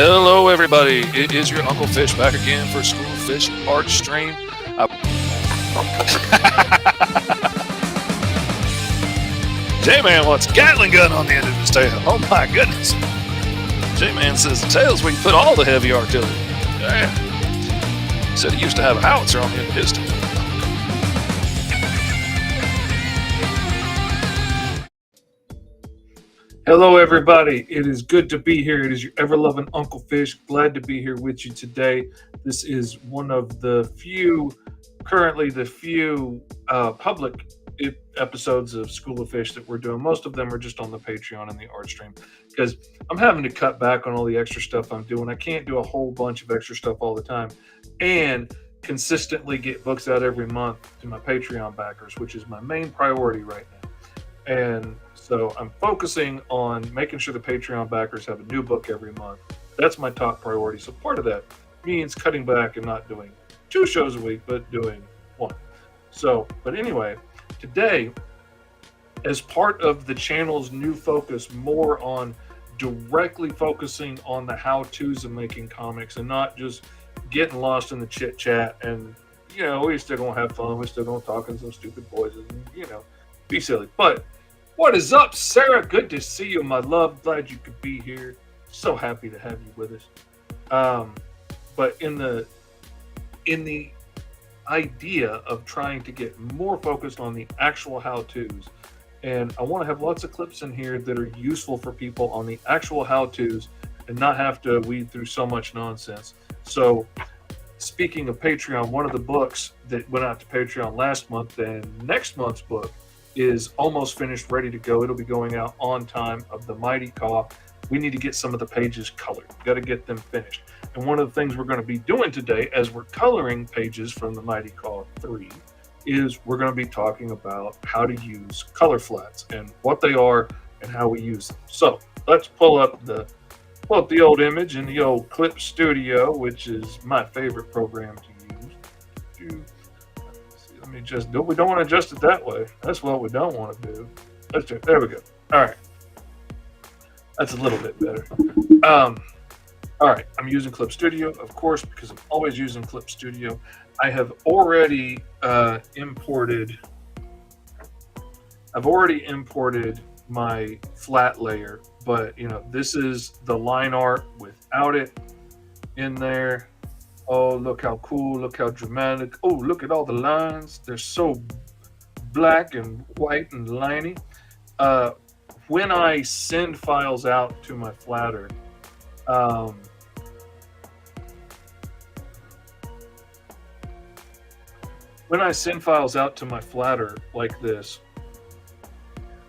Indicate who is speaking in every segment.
Speaker 1: Hello, everybody. It is your Uncle Fish back again for School Fish Art Stream. J-Man wants Gatling gun on the end of his tail. Oh my goodness. J-Man says the tail's where you put all the heavy artillery. Yeah. Said he used to have a howitzer on the end of his tail. Hello, everybody. It is good to be here. It is your ever-loving Uncle Fish. Glad to be here with you today. This is one of the few public episodes of School of Fish that we're doing. Most of them are just on the Patreon and the art stream because I'm having to cut back on all the extra stuff I'm doing. I can't do a whole bunch of extra stuff all the time and consistently get books out every month to my Patreon backers, which is my main priority right now. And so I'm focusing on making sure the Patreon backers have a new book every month. That's my top priority. So part of that means cutting back and not doing 2 shows a week, but doing 1. So, but anyway, today, as part of the channel's new focus, more on directly focusing on the how-tos of making comics and not just getting lost in the chit-chat and, we still gonna have fun. We're still gonna talk in some stupid voices and, be silly. But what is up, Sarah? Good to see you, my love. Glad you could be here. So happy to have you with us. But in the idea of trying to get more focused on the actual how-tos, and I want to have lots of clips in here that are useful for people on the actual how-tos and not have to weed through so much nonsense. So speaking of Patreon, one of the books that went out to Patreon last month and next month's book is almost finished, ready to go. It'll be going out on time, of the Mighty KAAW. We need to get some of the pages colored. Got to get them finished. And one of the things we're going to be doing today as we're coloring pages from the Mighty KAAW 3 is we're going to be talking about how to use color flats and what they are and how we use them. So let's pull up the old image in the old Clip Studio, which is my favorite program to use. Let me just do. We don't want to adjust it that way. That's what we don't want to do. Let's do it. There we go. All right. That's a little bit better. All right. I'm using Clip Studio, of course, because I'm always using Clip Studio. I have already imported my flat layer, but this is the line art without it in there. Oh, look how cool, look how dramatic. Oh, look at all the lines. They're so black and white and liney. When I send files out to my flatter, like this,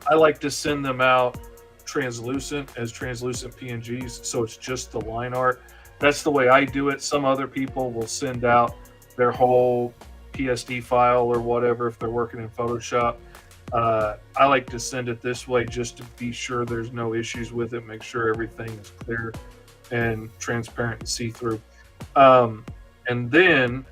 Speaker 1: I like to send them out translucent PNGs, so it's just the line art. That's the way I do it. Some other people will send out their whole PSD file or whatever if they're working in Photoshop. I like to send it this way just to be sure there's no issues with it, make sure everything is clear and transparent and see-through. And then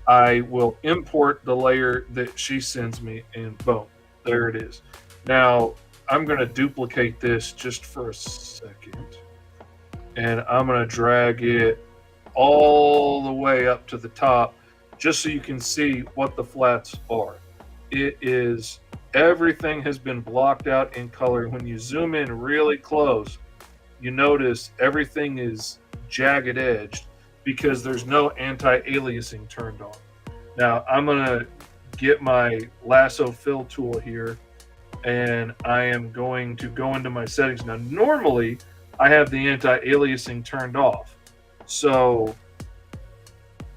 Speaker 1: I will import the layer that she sends me, and boom, there it is. Now, I'm going to duplicate this just for a second. And I'm going to drag it all the way up to the top just so you can see what the flats are. It is, everything has been blocked out in color. When you zoom in really close, you notice everything is jagged edged because there's no anti-aliasing turned on. Now I'm going to get my lasso fill tool here and I am going to go into my settings. Now normally I have the anti-aliasing turned off. So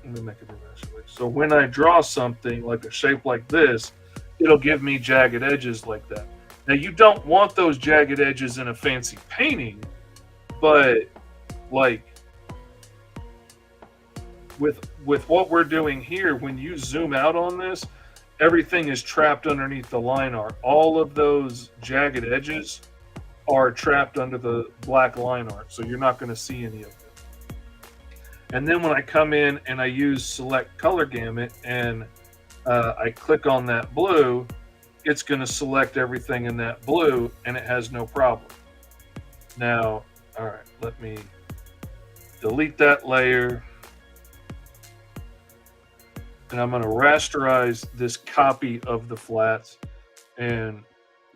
Speaker 1: let me make it eventually. So when I draw something like a shape like this, it'll give me jagged edges like that. Now you don't want those jagged edges in a fancy painting, but like with what we're doing here, when you zoom out on this, everything is trapped underneath the line art. All of those jagged edges are trapped under the black line art, so you're not going to see any of them. And then when I come in and I use select color gamut and I click on that blue, it's going to select everything in that blue and it has no problem. Now, all right, let me delete that layer, and I'm going to rasterize this copy of the flats, and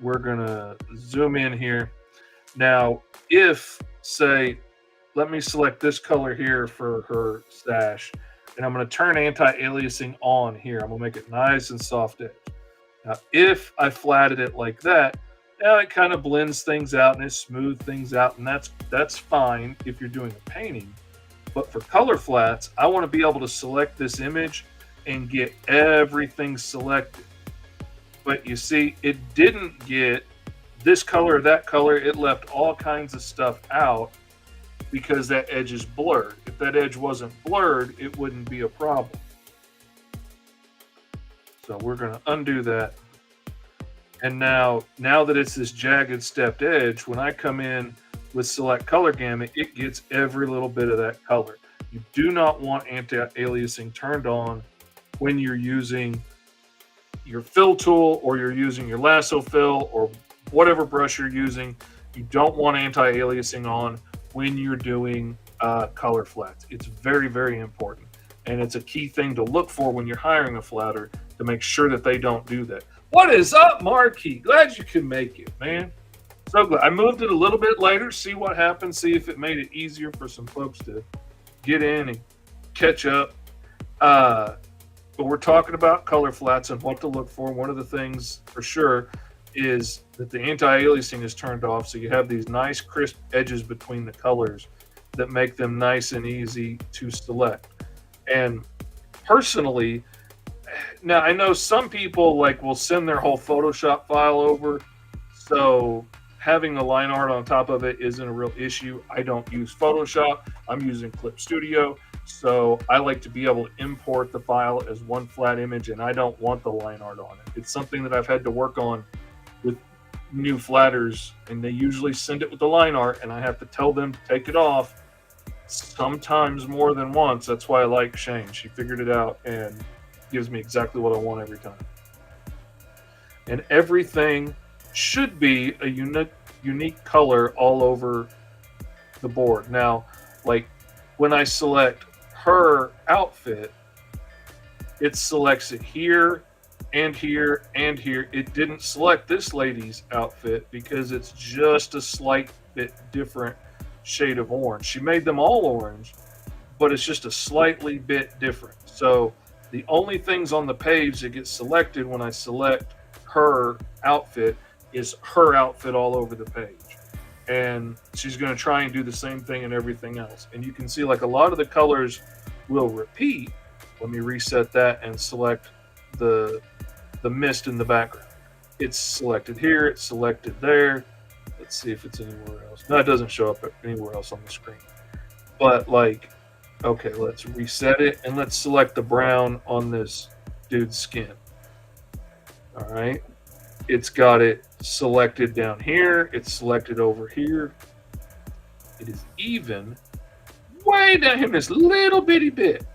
Speaker 1: we're going to zoom in here. Now, if, say, let me select this color here for her stash, and I'm going to turn anti-aliasing on here. I'm going to make it nice and soft edge. Now, if I flatted it like that, now it kind of blends things out and it smooths things out, and that's fine if you're doing a painting. But for color flats, I want to be able to select this image and get everything selected. But you see, it didn't get this color or that color. It left all kinds of stuff out because that edge is blurred. If that edge wasn't blurred, it wouldn't be a problem. So we're going to undo that. And now that it's this jagged stepped edge, when I come in with select color gamut, it gets every little bit of that color. You do not want anti-aliasing turned on when you're using your fill tool or you're using your lasso fill or whatever brush you're using. You don't want anti-aliasing on when you're doing color flats. It's very, very important. And it's a key thing to look for when you're hiring a flatter to make sure that they don't do that. What is up, Marquis? Glad you could make it, man. So glad. I moved it a little bit later, see what happened, see if it made it easier for some folks to get in and catch up. But we're talking about color flats and what to look for. One of the things for sure is that the anti-aliasing is turned off, so you have these nice crisp edges between the colors that make them nice and easy to select. And personally, now I know some people will send their whole Photoshop file over, so having the line art on top of it isn't a real issue. I don't use Photoshop. I'm using Clip Studio, so I like to be able to import the file as one flat image, and I don't want the line art on it. It's something that I've had to work on with new flatters, and they usually send it with the line art, and I have to tell them to take it off sometimes more than once. That's why I like Shane. She figured it out and gives me exactly what I want every time. And everything should be a unique color all over the board. Now, when I select her outfit, it selects it here and here and here. It didn't select this lady's outfit because it's just a slight bit different shade of orange. She made them all orange, but it's just a slightly bit different. So the only things on the page that get selected when I select her outfit is her outfit all over the page. And she's going to try and do the same thing in everything else. And you can see a lot of the colors will repeat. Let me reset that and select the mist in the background. It's selected here, it's selected there. Let's see if it's anywhere else. No, it doesn't show up anywhere else on the screen. But okay, let's reset it and let's select the brown on this dude's skin. All right. It's got it selected down here. It's selected over here. It is even way down here, this little bitty bit.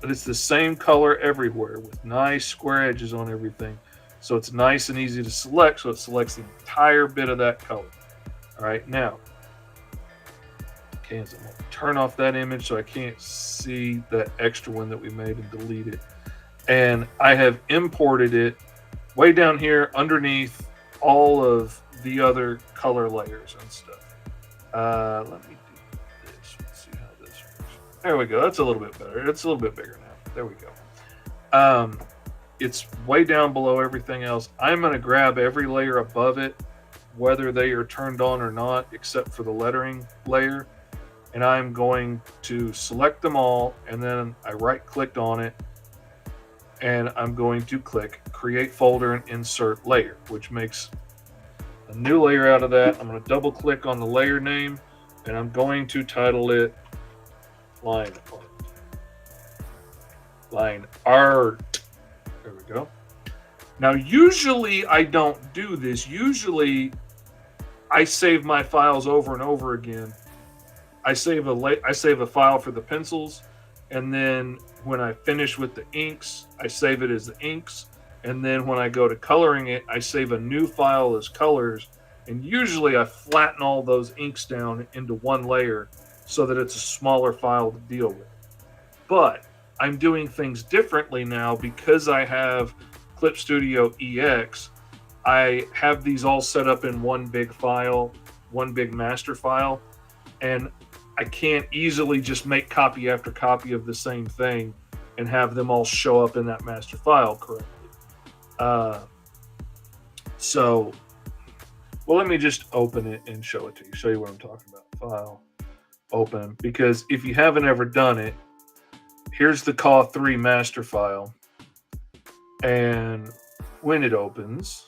Speaker 1: But it's the same color everywhere with nice square edges on everything. So it's nice and easy to select. So it selects the entire bit of that color. All right, now, okay, so I'm going to turn off that image so I can't see that extra one that we made and delete it. And I have imported it way down here underneath all of the other color layers and stuff. Let me do this. Let's see how this works. There we go. That's a little bit better. It's a little bit bigger now. There we go. It's way down below everything else. I'm going to grab every layer above it, whether they are turned on or not, except for the lettering layer. And I'm going to select them all, and then I right-clicked on it, and I'm going to click Create Folder and Insert Layer, which makes a new layer out of that. I'm going to double-click on the layer name, and I'm going to title it Line Art. Line Art. There we go. Now, usually I don't do this. Usually I save my files over and over again. I save a file for the pencils, and then when I finish with the inks, I save it as the inks, and then when I go to coloring it, I save a new file as colors, and usually I flatten all those inks down into one layer so that it's a smaller file to deal with. But I'm doing things differently now because I have Clip Studio EX. I have these all set up in one big file, one big master file, and I can't easily just make copy after copy of the same thing and have them all show up in that master file correctly. Uh, so, well, let me just open it and show it to you. Show you what I'm talking about. File, open. Because if you haven't ever done it, here's the KAAW 3 master file. And when it opens,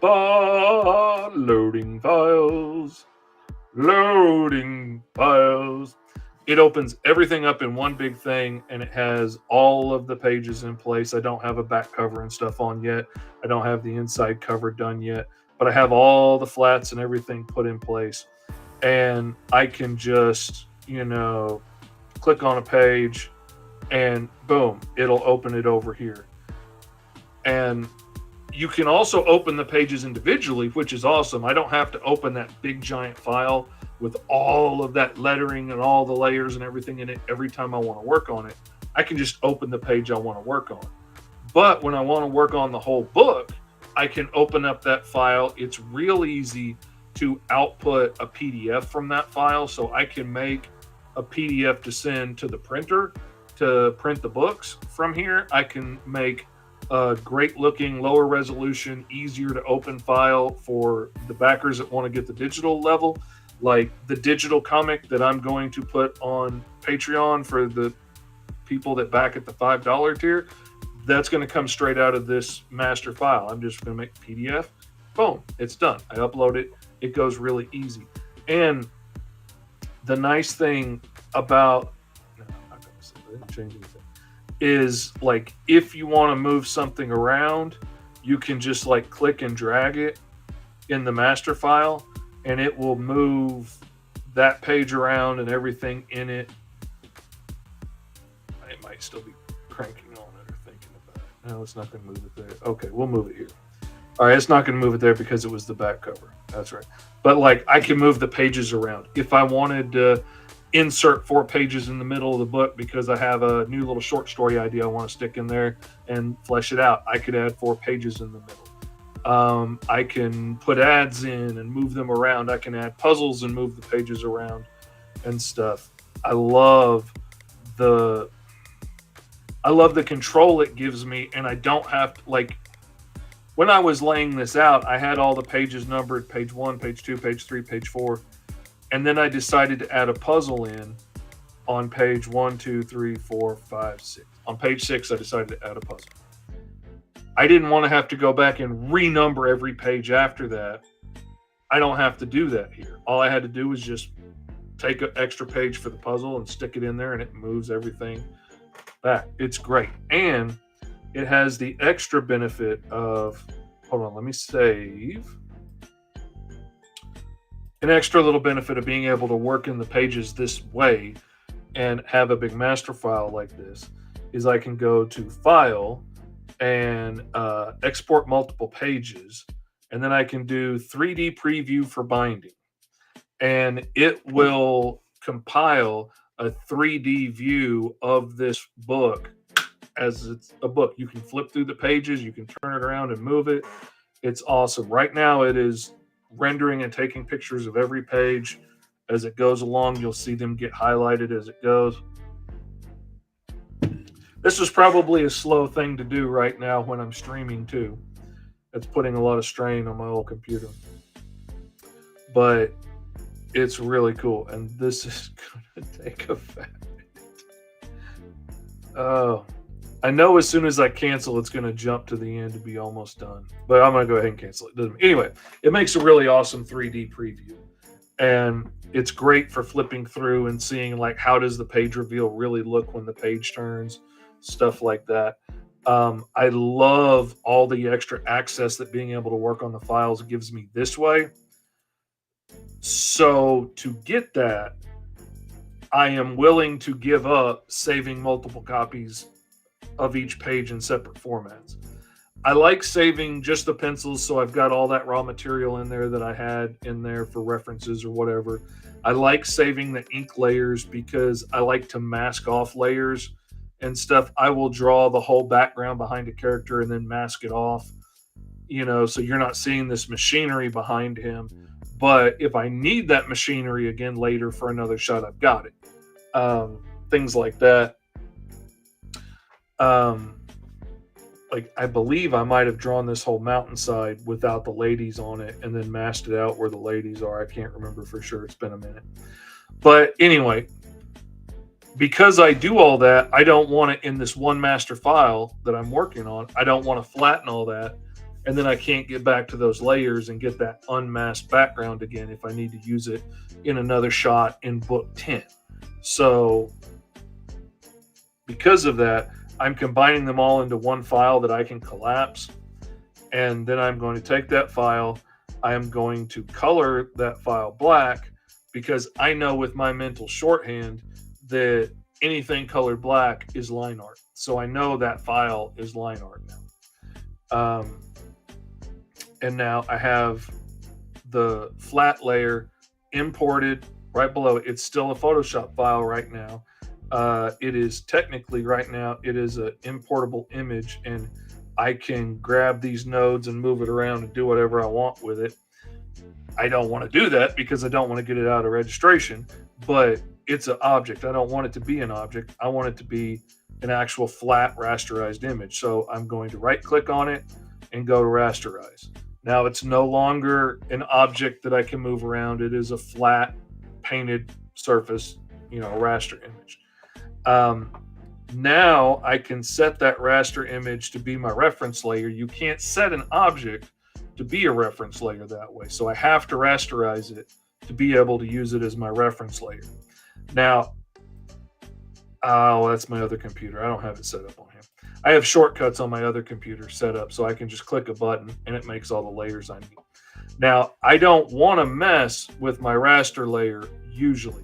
Speaker 1: loading files, loading files. It opens everything up in one big thing, and it has all of the pages in place. I don't have a back cover and stuff on yet. I don't have the inside cover done yet, but I have all the flats and everything put in place. And I can just, click on a page and boom, it'll open it over here. And you can also open the pages individually, which is awesome. I don't have to open that big giant file with all of that lettering and all the layers and everything in it every time I want to work on it. I can just open the page I want to work on. But when I want to work on the whole book, I can open up that file. It's real easy to output a PDF from that file. So I can make a PDF to send to the printer to print the books from here. I can make a great looking, lower resolution, easier to open file for the backers that want to get the digital level, like the digital comic that I'm going to put on Patreon for the people that back at the $5 tier. That's going to come straight out of this master file. I'm just going to make a PDF. Boom, it's done. I upload it. It goes really easy. And the nice thing about, no, I'm not going to say that. I didn't change anything. Is like if you want to move something around, you can just like click and drag it in the master file, and it will move that page around and everything in it. It might still be cranking on it or thinking about it. No, it's not going to move it there. Okay, we'll move it here. All right, it's not going to move it there because it was the back cover. That's right. But like I can move the pages around. If I wanted to insert 4 pages in the middle of the book because I have a new little short story idea I want to stick in there and flesh it out, I could add 4 pages in the middle. I can put ads in and move them around. I can add puzzles and move the pages around and stuff. I love the control it gives me, and I don't have to, like, when I was laying this out, I had all the pages numbered, page 1, page 2, page 3, page 4. And then I decided to add a puzzle in on page 1, 2, 3, 4, 5, 6. On page 6, I decided to add a puzzle. I didn't want to have to go back and renumber every page after that. I don't have to do that here. All I had to do was just take an extra page for the puzzle and stick it in there, and it moves everything back. It's great. And it has the extra benefit of, hold on, let me save. An extra little benefit of being able to work in the pages this way and have a big master file like this is I can go to File and export multiple pages, and then I can do 3D preview for binding, and it will compile a 3D view of this book as it's a book. You can flip through the pages, you can turn it around and move it. It's awesome. Right now it is rendering and taking pictures of every page as it goes along. You'll see them get highlighted as it goes. This is probably a slow thing to do right now when I'm streaming too. It's putting a lot of strain on my old computer. But it's really cool. And this is going to take a fat minute. Oh, I know as soon as I cancel, it's going to jump to the end to be almost done. But I'm going to go ahead and cancel it. Anyway, it makes a really awesome 3D preview. And it's great for flipping through and seeing like how does the page reveal really look when the page turns, stuff like that. I love all the extra access that being able to work on the files gives me this way. So to get that, I am willing to give up saving multiple copies of each page in separate formats. I like saving just the pencils, so I've got all that raw material in there that I had in there for references or whatever. I like saving the ink layers because I like to mask off layers and stuff. I will draw the whole background behind a character and then mask it off, so you're not seeing this machinery behind him. But if I need that machinery again later for another shot, I've got it. Things like that. Um, like I believe I might have drawn this whole mountainside without the ladies on it and then masked it out where the ladies are. I can't remember for sure. It's been a minute. But anyway, because I do all that, I don't want it in this one master file that I'm working on. I don't want to flatten all that. And then I can't get back to those layers and get that unmasked background again if I need to use it in another shot in book 10. So because of that, I'm combining them all into one file that I can collapse. And then I'm going to take that file. I am going to color that file black because I know with my mental shorthand that anything colored black is line art. So I know that file is line art now. And now I have the flat layer imported right below it. It's still a Photoshop file right now. It is technically right now, it is an importable image, and I can grab these nodes and move it around and do whatever I want with it. I don't want to do that because I don't want to get it out of registration, but it's an object. I don't want it to be an object. I want it to be an actual flat rasterized image. So I'm going to right click on it and go to rasterize. Now it's no longer an object that I can move around. It is a flat painted surface, raster image. Now I can set that raster image to be my reference layer. You can't set an object to be a reference layer that way. So I have to rasterize it to be able to use it as my reference layer. Now, that's my other computer. I don't have it set up on here. I have shortcuts on my other computer set up so I can just click a button and it makes all the layers I need. Now, I don't want to mess with my raster layer usually.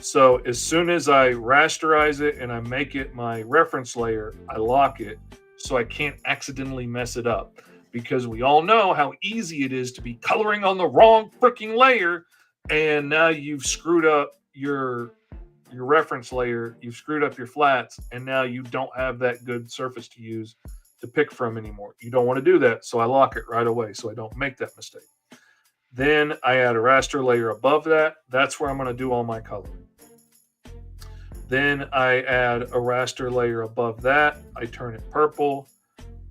Speaker 1: So as soon as I rasterize it and I make it my reference layer, I lock it so I can't accidentally mess it up. Because we all know how easy it is to be coloring on the wrong freaking layer, and now you've screwed up your reference layer, you've screwed up your flats, and now you don't have that good surface to use to pick from anymore. You don't want to do that, so I lock it right away so I don't make that mistake. Then I add a raster layer above that. That's where I'm going to do all my coloring. Then I add a raster layer above that. I turn it purple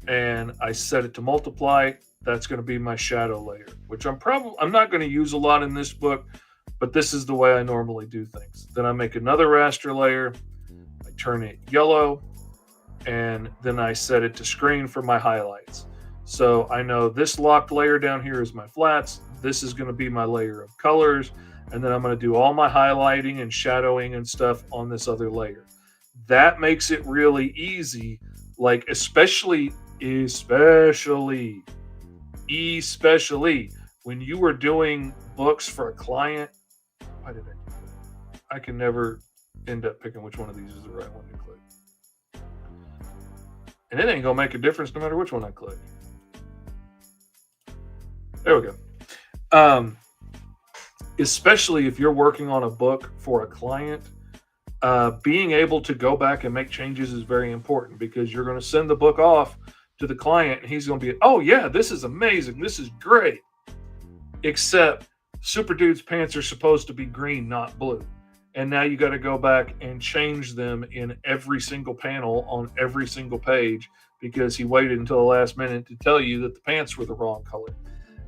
Speaker 1: and I set it to multiply. That's going to be my shadow layer, which I'm not going to use a lot in this book, but this is the way I normally do things. Then I make another raster layer. I turn it yellow, and then I set it to screen for my highlights. So I know this locked layer down here is my flats. This is going to be my layer of colors. And then I'm going to do all my highlighting and shadowing and stuff on this other layer. That makes it really easy, like especially when you were doing books for a client. Why did I do that? I can never end up picking which one of these is the right one to click. And it ain't going to make a difference no matter which one I click. There we go. Especially if you're working on a book for a client, being able to go back and make changes is very important because you're going to send the book off to the client and he's going to be, oh yeah, this is amazing. This is great. Except Super Dude's pants are supposed to be green, not blue. And now you got to go back and change them in every single panel on every single page because he waited until the last minute to tell you that the pants were the wrong color.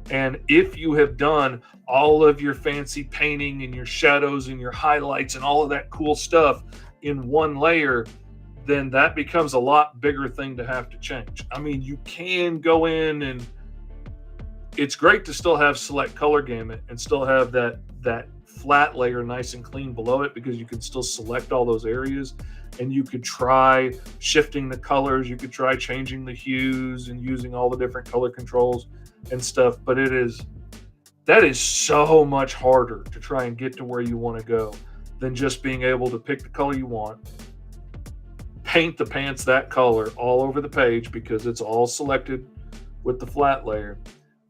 Speaker 1: And if you have done all of your fancy painting and your shadows and your highlights and all of that cool stuff in one layer, then that becomes a lot bigger thing to have to change. I mean, you can go in and it's great to still have select color gamut and still have that flat layer nice and clean below it because you can still select all those areas and you could try shifting the colors. You could try changing the hues and using all the different color controls and stuff, but that is so much harder to try and get to where you want to go than just being able to pick the color you want, paint the pants that color all over the page because it's all selected with the flat layer,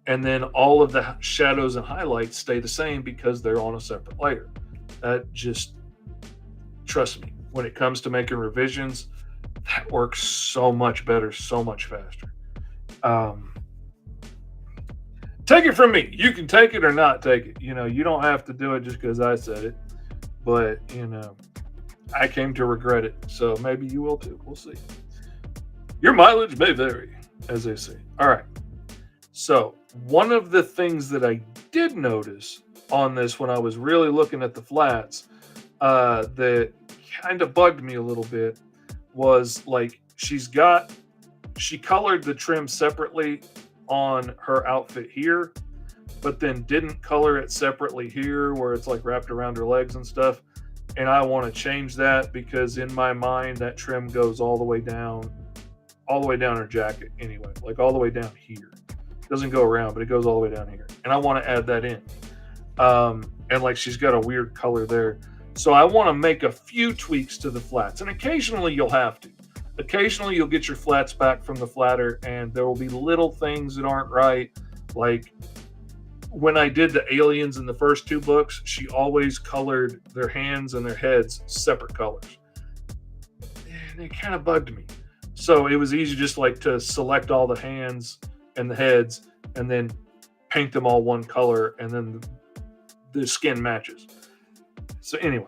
Speaker 1: and then all of the shadows and highlights stay the same because they're on a separate layer. That just, trust me, when it comes to making revisions, that works so much better, so much faster. Um, Take it from me. You can take it or not take it. You don't have to do it just because I said it. But, I came to regret it. So maybe you will too. We'll see. Your mileage may vary, as they say. All right. So, one of the things that I did notice on this when I was really looking at the flats that kind of bugged me a little bit was like she colored the trim separately on her outfit here, but then didn't color it separately here where it's like wrapped around her legs and stuff. And I want to change that because in my mind that trim goes all the way down her jacket anyway, like all the way down here. It doesn't go around, but it goes all the way down here. And I want to add that in. And like she's got a weird color there. So I want to make a few tweaks to the flats. And occasionally you'll have to. Occasionally you'll get your flats back from the flatter and there will be little things that aren't right. Like when I did the aliens in the first two books, she always colored their hands and their heads separate colors. And it kind of bugged me. So it was easy just like to select all the hands and the heads and then paint them all one color and then the skin matches. So anyway,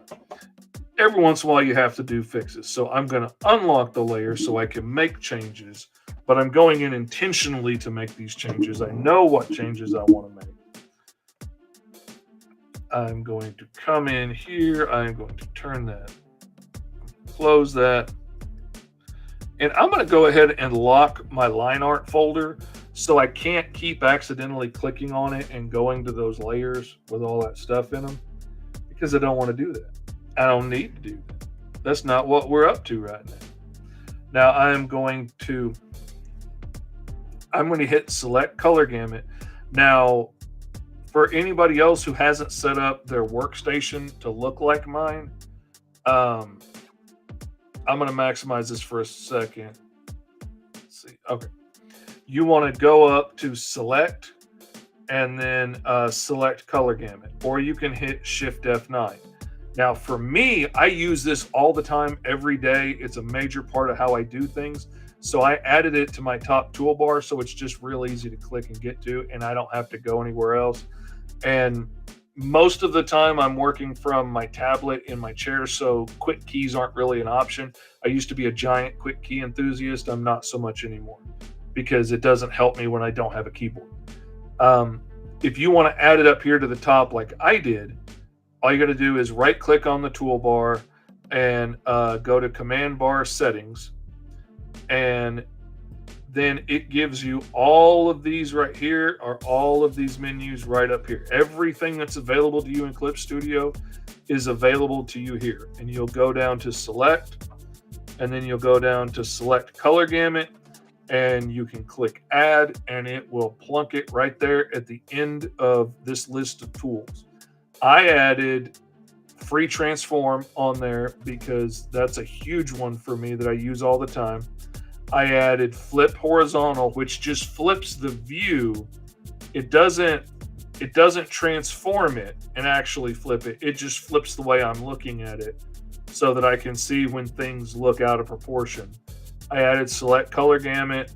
Speaker 1: every once in a while you have to do fixes. So I'm going to unlock the layer so I can make changes, but I'm going in intentionally to make these changes. I know what changes I want to make. I'm going to come in here. I'm going to turn that, close that. And I'm going to go ahead and lock my line art folder so I can't keep accidentally clicking on it and going to those layers with all that stuff in them because I don't want to do that. I don't need to do that. That's not what we're up to right now. Now I'm going to hit select color gamut. Now, for anybody else who hasn't set up their workstation to look like mine, I'm going to maximize this for a second. Let's see. Okay. You want to go up to select and then select color gamut, or you can hit Shift F9. Now, for me, I use this all the time, every day. It's a major part of how I do things. So I added it to my top toolbar so it's just real easy to click and get to, and I don't have to go anywhere else. And most of the time I'm working from my tablet in my chair, so quick keys aren't really an option. I used to be a giant quick key enthusiast. I'm not so much anymore because it doesn't help me when I don't have a keyboard. If you want to add it up here to the top like I did, all you got to do is right click on the toolbar and go to command bar settings, and then it gives you all of these right here, or all of these menus right up here. Everything that's available to you in Clip Studio is available to you here. And you'll go down to select, and then you'll go down to select color gamut, and you can click add, and it will plunk it right there at the end of this list of tools. I added free transform on there because that's a huge one for me that I use all the time. I added flip horizontal, which just flips the view. It doesn't transform it and actually flip it. It just flips the way I'm looking at it so that I can see when things look out of proportion. I added select color gamut,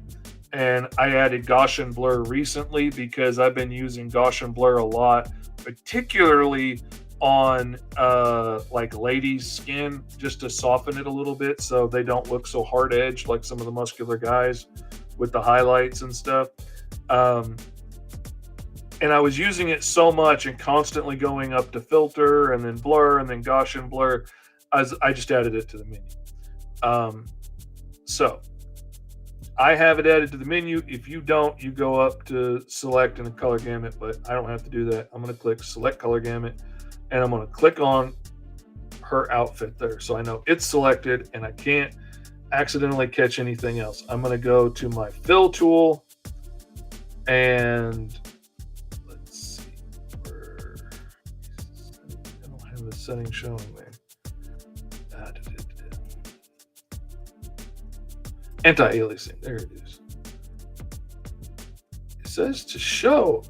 Speaker 1: and I added Gaussian blur recently because I've been using Gaussian blur a lot, particularly on like ladies' skin, just to soften it a little bit so they don't look so hard edged like some of the muscular guys with the highlights and stuff. And I was using it so much and constantly going up to filter and then blur and then Gaussian blur. I just added it to the menu. So I have it added to the menu. If you don't, you go up to select and a color gamut, but I don't have to do that. I'm going to click select color gamut, and I'm going to click on her outfit there. So I know it's selected and I can't accidentally catch anything else. I'm going to go to my fill tool, and let's see where I don't have the setting showing there. Anti-aliasing, there it is. says to show.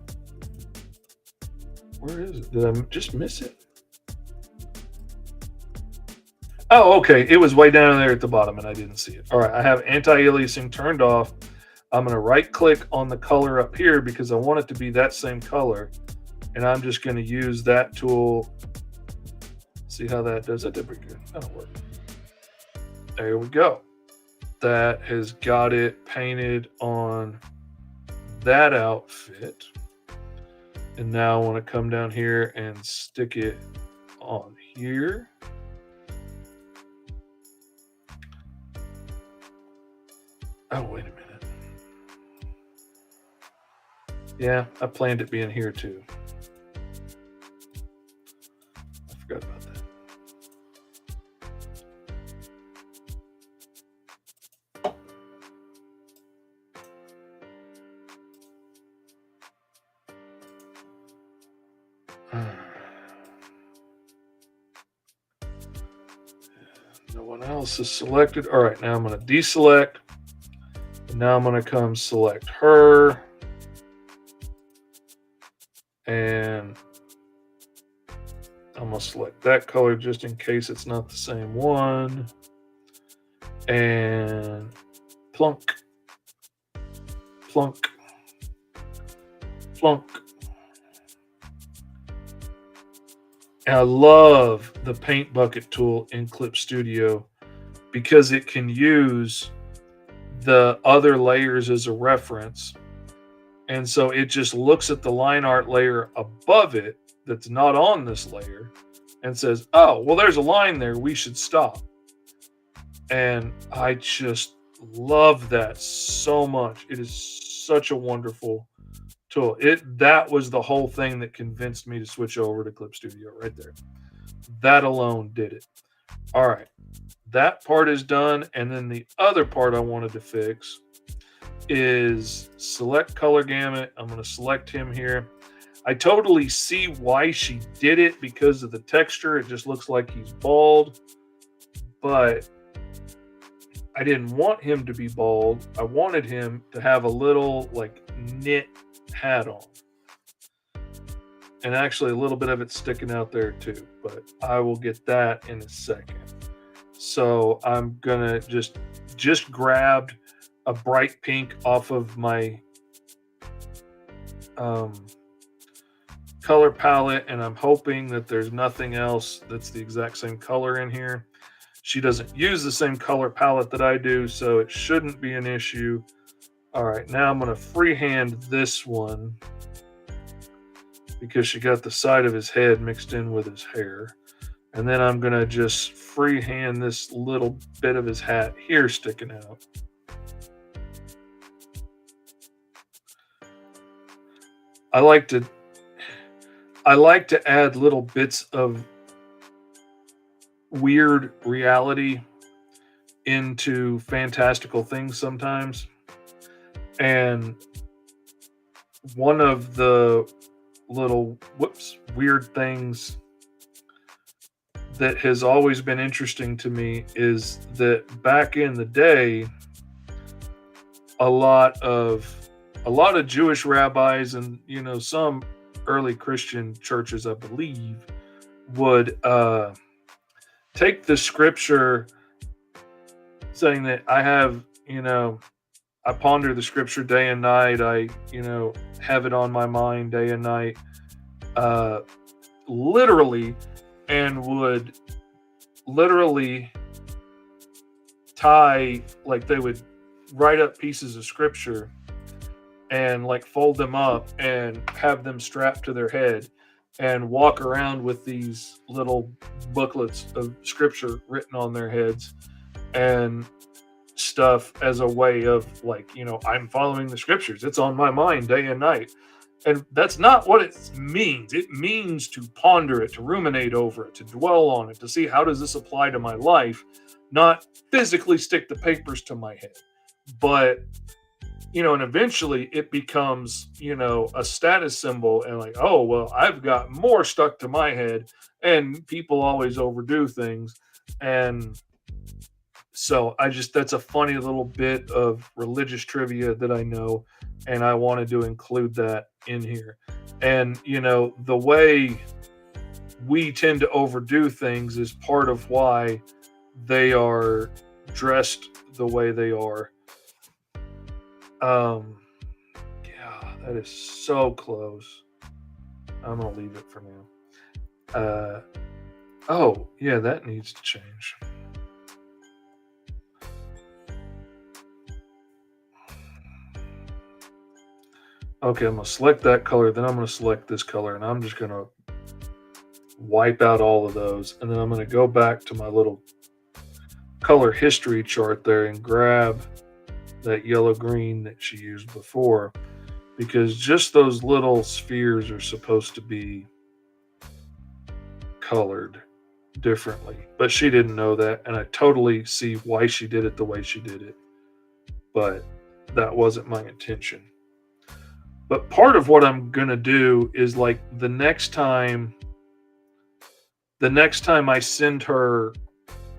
Speaker 1: Where is it? Did I just miss it? Oh, okay. It was way down there at the bottom and I didn't see it. All right. I have anti-aliasing turned off. I'm going to right click on the color up here because I want it to be that same color. And I'm just going to use that tool. See how that does. That did pretty good. That'll work. There we go. That has got it painted on that outfit. And now I want to come down here and stick it on here. Oh, wait a minute. Yeah, I planned it being here too. I forgot about that. No one else is selected. All right, now I'm going to deselect. And now I'm going to come select her. And I'm going to select that color just in case it's not the same one. And plunk, plunk, plunk. And I love the paint bucket tool in Clip Studio because it can use the other layers as a reference. And so it just looks at the line art layer above it that's not on this layer and says, oh, well, there's a line there. We should stop. And I just love that so much. It is such a wonderful tool. That was the whole thing that convinced me to switch over to Clip Studio right there. That alone did it. All right. That part is done. And then the other part I wanted to fix is select color gamut. I'm going to select him here. I totally see why she did it because of the texture. It just looks like he's bald. But I didn't want him to be bald. I wanted him to have a little like knit hat on. And actually a little bit of it sticking out there too. But I will get that in a second. So I'm going to just grabbed a bright pink off of my color palette, and I'm hoping that there's nothing else that's the exact same color in here. She doesn't use the same color palette that I do, so it shouldn't be an issue. All right, now I'm going to freehand this one because she got the side of his head mixed in with his hair. And then I'm going to just freehand this little bit of his hat here sticking out. I like to add little bits of weird reality into fantastical things sometimes. And one of the little weird things that has always been interesting to me is that back in the day, a lot of Jewish rabbis and some early Christian churches, I believe, would take the scripture saying that I ponder the scripture day and night. I have it on my mind day and night, literally, and would literally tie, like they would write up pieces of scripture and like fold them up and have them strapped to their head and walk around with these little booklets of scripture written on their heads and stuff as a way of like, I'm following the scriptures. It's on my mind day and night. And that's not what it means. It means to ponder it, to ruminate over it, to dwell on it, to see how does this apply to my life, not physically stick the papers to my head. But and eventually it becomes, a status symbol and like, oh, well, I've got more stuck to my head, and people always overdo things. And So that's a funny little bit of religious trivia that I know, and I wanted to include that in here. And the way we tend to overdo things is part of why they are dressed the way they are. Yeah, that is so close. I'm gonna leave it for now. Oh yeah, that needs to change. Okay, I'm gonna select that color, then I'm gonna select this color, and I'm just gonna wipe out all of those, and then I'm gonna go back to my little color history chart there and grab that yellow green that she used before, because just those little spheres are supposed to be colored differently. But she didn't know that, and I totally see why she did it the way she did it. But that wasn't my intention. But part of what I'm gonna do is like the next time I send her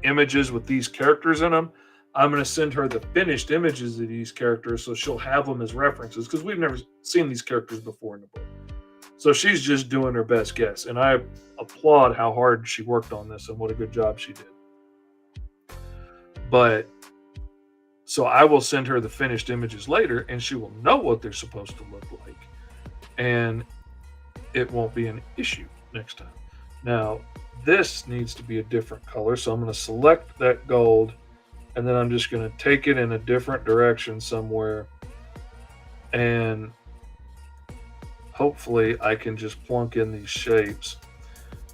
Speaker 1: images with these characters in them, I'm going to send her the finished images of these characters so she'll have them as references, because we've never seen these characters before in the book. So she's just doing her best guess, and I applaud how hard she worked on this and what a good job she did. But so I will send her the finished images later, and she will know what they're supposed to look like, and it won't be an issue next time. Now, this needs to be a different color, so I'm going to select that gold, and then I'm just going to take it in a different direction somewhere, and hopefully I can just plunk in these shapes,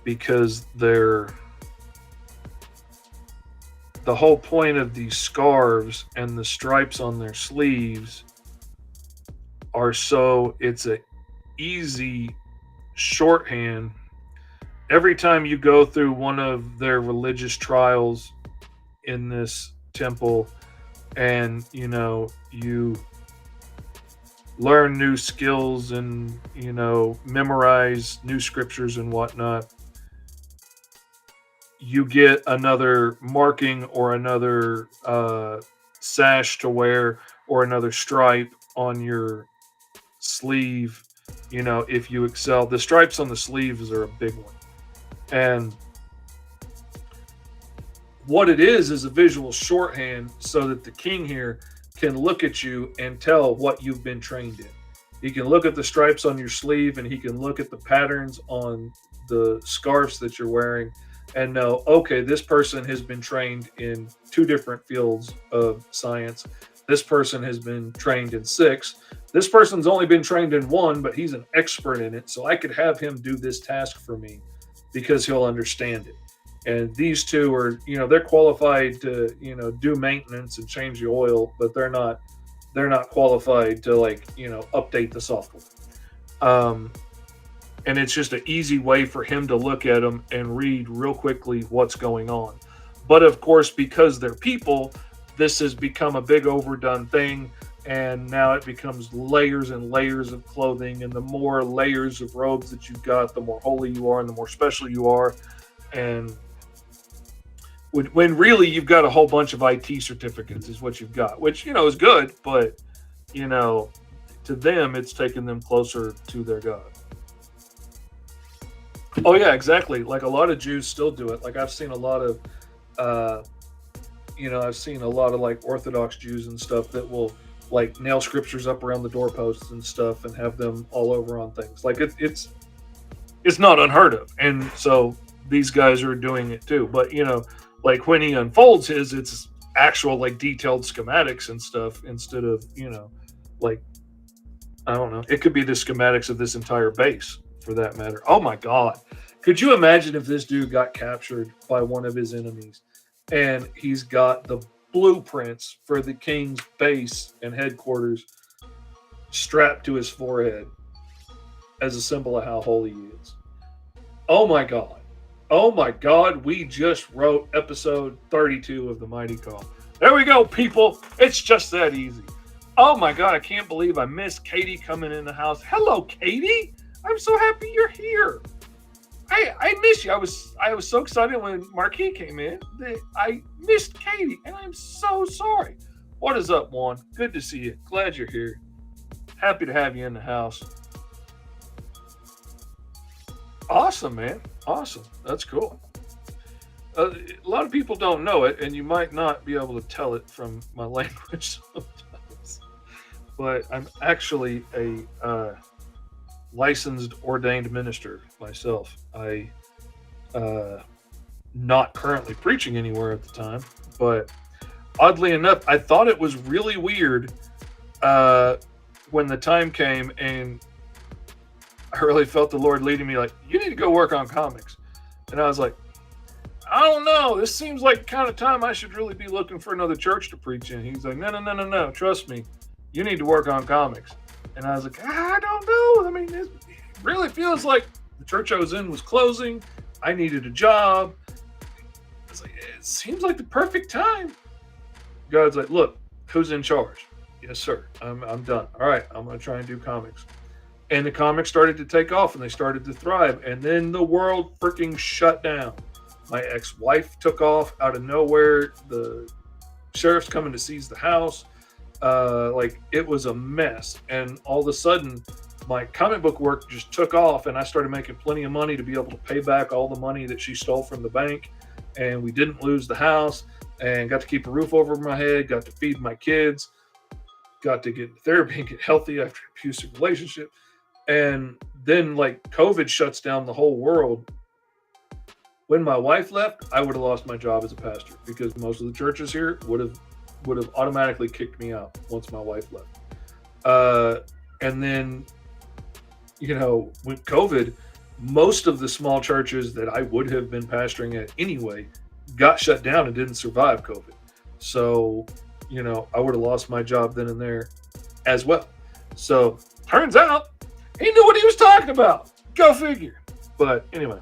Speaker 1: because they're the whole point of these scarves and the stripes on their sleeves are so it's a easy shorthand. Every time you go through one of their religious trials in this temple, and you learn new skills and memorize new scriptures and whatnot, you get another marking or another sash to wear or another stripe on your sleeve. If you excel, the stripes on the sleeves are a big one. And what it is a visual shorthand so that the king here can look at you and tell what you've been trained in. He can look at the stripes on your sleeve, and he can look at the patterns on the scarves that you're wearing and know, okay, this person has been trained in 2 different fields of science. This person has been trained in 6. This person's only been trained in 1, but he's an expert in it. So I could have him do this task for me because he'll understand it. And these 2 are, they're qualified to, do maintenance and change the oil, but they're not qualified to update the software. And it's just an easy way for him to look at them and read real quickly what's going on. But of course, because they're people, this has become a big overdone thing, and now it becomes layers and layers of clothing, and the more layers of robes that you've got, the more holy you are and the more special you are. And when really you've got a whole bunch of IT certificates is what you've got, which is good, but to them it's taken them closer to their God. Oh yeah, exactly. Like a lot of Jews still do it. Like I've seen a lot of like Orthodox Jews and stuff that will like nail scriptures up around the doorposts and stuff and have them all over on things. Like it's not unheard of. And so these guys are doing it too. But like when he unfolds his, it's actual like detailed schematics and stuff instead of like I don't know. It could be the schematics of this entire base for that matter. Oh my God. Could you imagine if this dude got captured by one of his enemies and he's got the blueprints for the king's base and headquarters strapped to his forehead as a symbol of how holy he is? Oh my God. Oh my God. We just wrote episode 32 of the Mighty KAAW. There we go, people. It's just that easy. Oh my God. I can't believe I missed Katie coming in the house. Hello, Katie. I'm so happy you're here. I miss you. I was so excited when Marquis came in that I missed Katie, and I'm so sorry. What is up, Juan? Good to see you. Glad you're here. Happy to have you in the house. Awesome, man. Awesome. That's cool. A lot of people don't know it, and you might not be able to tell it from my language sometimes. But I'm actually a licensed ordained minister myself. I not currently preaching anywhere at the time, but oddly enough, I thought it was really weird when the time came, and I really felt the Lord leading me like, you need to go work on comics. And I was like, I don't know. This seems like the kind of time I should really be looking for another church to preach in. He's like, no. Trust me. You need to work on comics. And I was like, I don't know. I mean, it really feels like the church I was in was closing. I needed a job. I was like, it seems like the perfect time. God's like, look, who's in charge? Yes, sir. I'm done. All right, I'm going to try and do comics. And the comics started to take off, and they started to thrive. And then the world freaking shut down. My ex-wife took off out of nowhere. The sheriff's coming to seize the house. Like, it was a mess. And all of a sudden, my comic book work just took off, and I started making plenty of money to be able to pay back all the money that she stole from the bank. And we didn't lose the house, and got to keep a roof over my head, got to feed my kids, got to get therapy and get healthy after an abusive relationship. And then, like, COVID shuts down the whole world. When my wife left, I would have lost my job as a pastor because most of the churches here would have automatically kicked me out once my wife left. And then, with COVID, most of the small churches that I would have been pastoring at anyway got shut down and didn't survive COVID. So, I would have lost my job then and there as well. So, turns out he knew what he was talking about. Go figure. But anyway.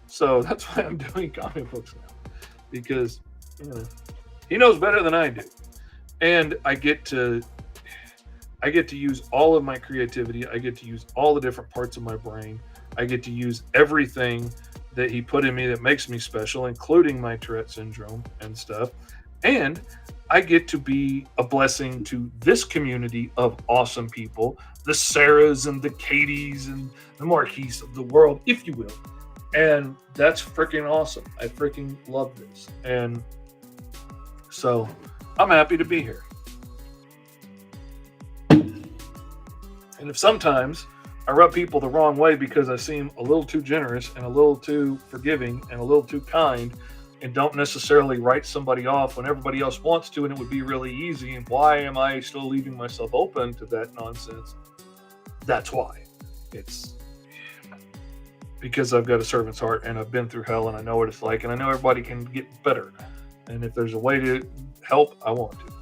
Speaker 1: So that's why I'm doing comic books now, because he knows better than I do, and I get to use all of my creativity. I get to use all the different parts of my brain. I get to use everything that he put in me that makes me special, including my Tourette syndrome and stuff. And I get to be a blessing to this community of awesome people, the Sarahs and the Katies and the Marquis of the world, if you will. And that's freaking awesome. I freaking love this. And so I'm happy to be here. And if sometimes I rub people the wrong way because I seem a little too generous and a little too forgiving and a little too kind and don't necessarily write somebody off when everybody else wants to and it would be really easy, and why am I still leaving myself open to that nonsense? That's why. It's because I've got a servant's heart and I've been through hell and I know what it's like, and I know everybody can get better. And if there's a way to help, I want to.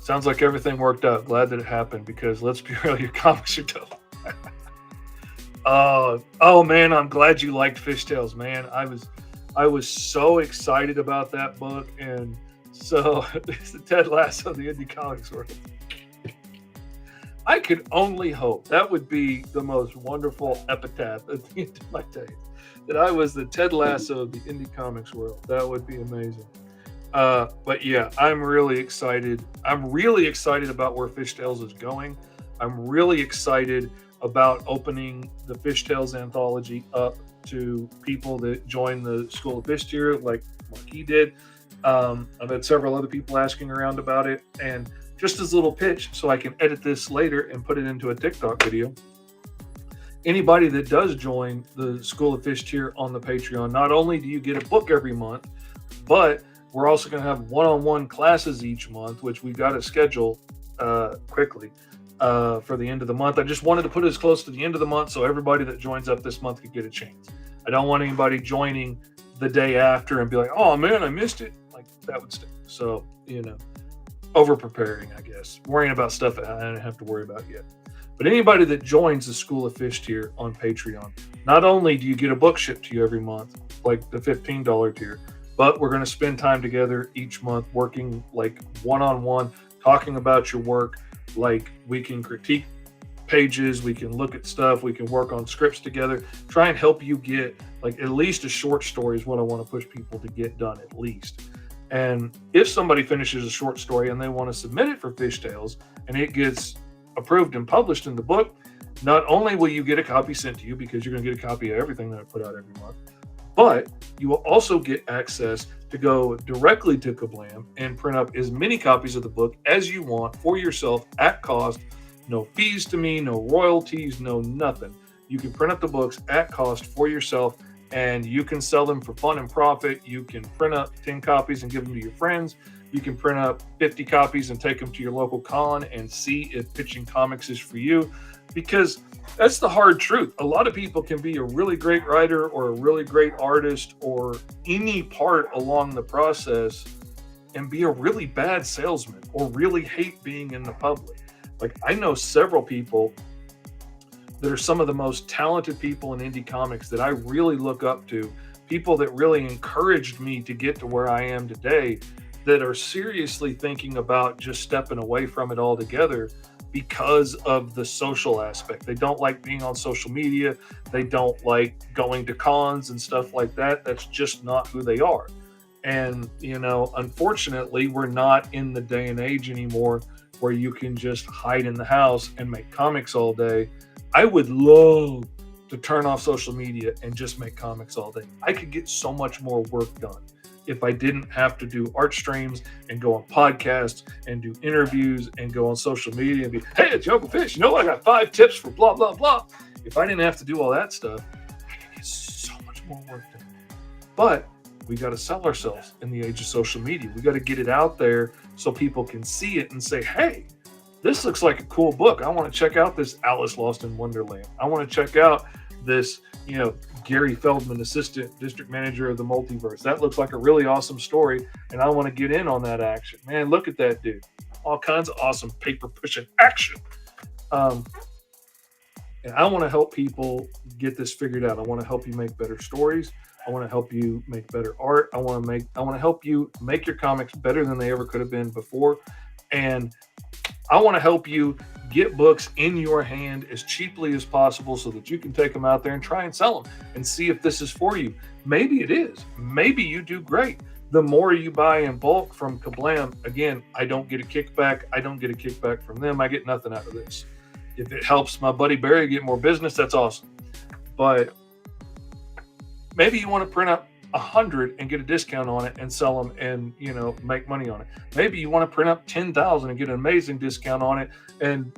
Speaker 1: Sounds like everything worked out. Glad that it happened, because let's be real, your comics are dope. Oh man, I'm glad you liked Fishtails, man. I was so excited about that book, and so it's the Ted Lasso of the indie comics world. I could only hope that would be the most wonderful epitaph at the end of my days, that I was the Ted Lasso of the indie comics world. That would be amazing. But yeah, I'm really excited. I'm really excited about where Fishtails is going. I'm really excited about opening the Fishtails anthology up to people that join the School of Fish tier, like Marquis did. I've had several other people asking around about it, and just as a little pitch, so I can edit this later and put it into a TikTok video. Anybody that does join the School of Fish tier on the Patreon, not only do you get a book every month, but we're also going to have one-on-one classes each month, which we've got to schedule quickly for the end of the month. I just wanted to put it as close to the end of the month so everybody that joins up this month could get a chance. I don't want anybody joining the day after and be like, oh man, I missed it. Like, that would stink. So, over preparing, I guess, worrying about stuff I don't have to worry about yet. But anybody that joins the School of Fish tier on Patreon, not only do you get a book shipped to you every month, like the $15 tier, but we're going to spend time together each month working like one-on-one, talking about your work. Like, we can critique pages, we can look at stuff, we can work on scripts together, try and help you get like at least a short story is what I want to push people to get done at least. And if somebody finishes a short story and they want to submit it for Fishtails and it gets approved and published in the book, not only will you get a copy sent to you because you're going to get a copy of everything that I put out every month, but you will also get access to go directly to Kablam and print up as many copies of the book as you want for yourself at cost. No fees to me, no royalties, no nothing. You can print up the books at cost for yourself and you can sell them for fun and profit. You can print up 10 copies and give them to your friends. You can print up 50 copies and take them to your local con and see if pitching comics is for you, because that's the hard truth. A lot of people can be a really great writer or a really great artist or any part along the process and be a really bad salesman or really hate being in the public. Like, I know several people that are some of the most talented people in indie comics that I really look up to, people that really encouraged me to get to where I am today, that are seriously thinking about just stepping away from it altogether because of the social aspect. They don't like being on social media. They don't like going to cons and stuff like that. That's just not who they are. And, unfortunately, we're not in the day and age anymore where you can just hide in the house and make comics all day. I would love to turn off social media and just make comics all day. I could get so much more work done if I didn't have to do art streams and go on podcasts and do interviews and go on social media and be, hey, it's Uncle Fish. I got 5 tips for blah, blah, blah. If I didn't have to do all that stuff, I could get so much more work done. But we got to sell ourselves in the age of social media. We got to get it out there so people can see it and say, hey, this looks like a cool book. I want to check out this Alice Lost in Wonderland. I want to check out this, Gary Feldman, assistant district manager of the multiverse. That looks like a really awesome story, and I want to get in on that action. Man, look at that dude. All kinds of awesome paper pushing action. And I want to help people get this figured out. I want to help you make better stories. I want to help you make better art. I want to help you make your comics better than they ever could have been before. And I want to help you get books in your hand as cheaply as possible so that you can take them out there and try and sell them and see if this is for you. Maybe it is. Maybe you do great. The more you buy in bulk from Kablam, again, I don't get a kickback. I don't get a kickback from them. I get nothing out of this. If it helps my buddy Barry get more business, that's awesome. But maybe you want to print up 100 and get a discount on it and sell them and, make money on it. Maybe you want to print up 10,000 and get an amazing discount on it. And,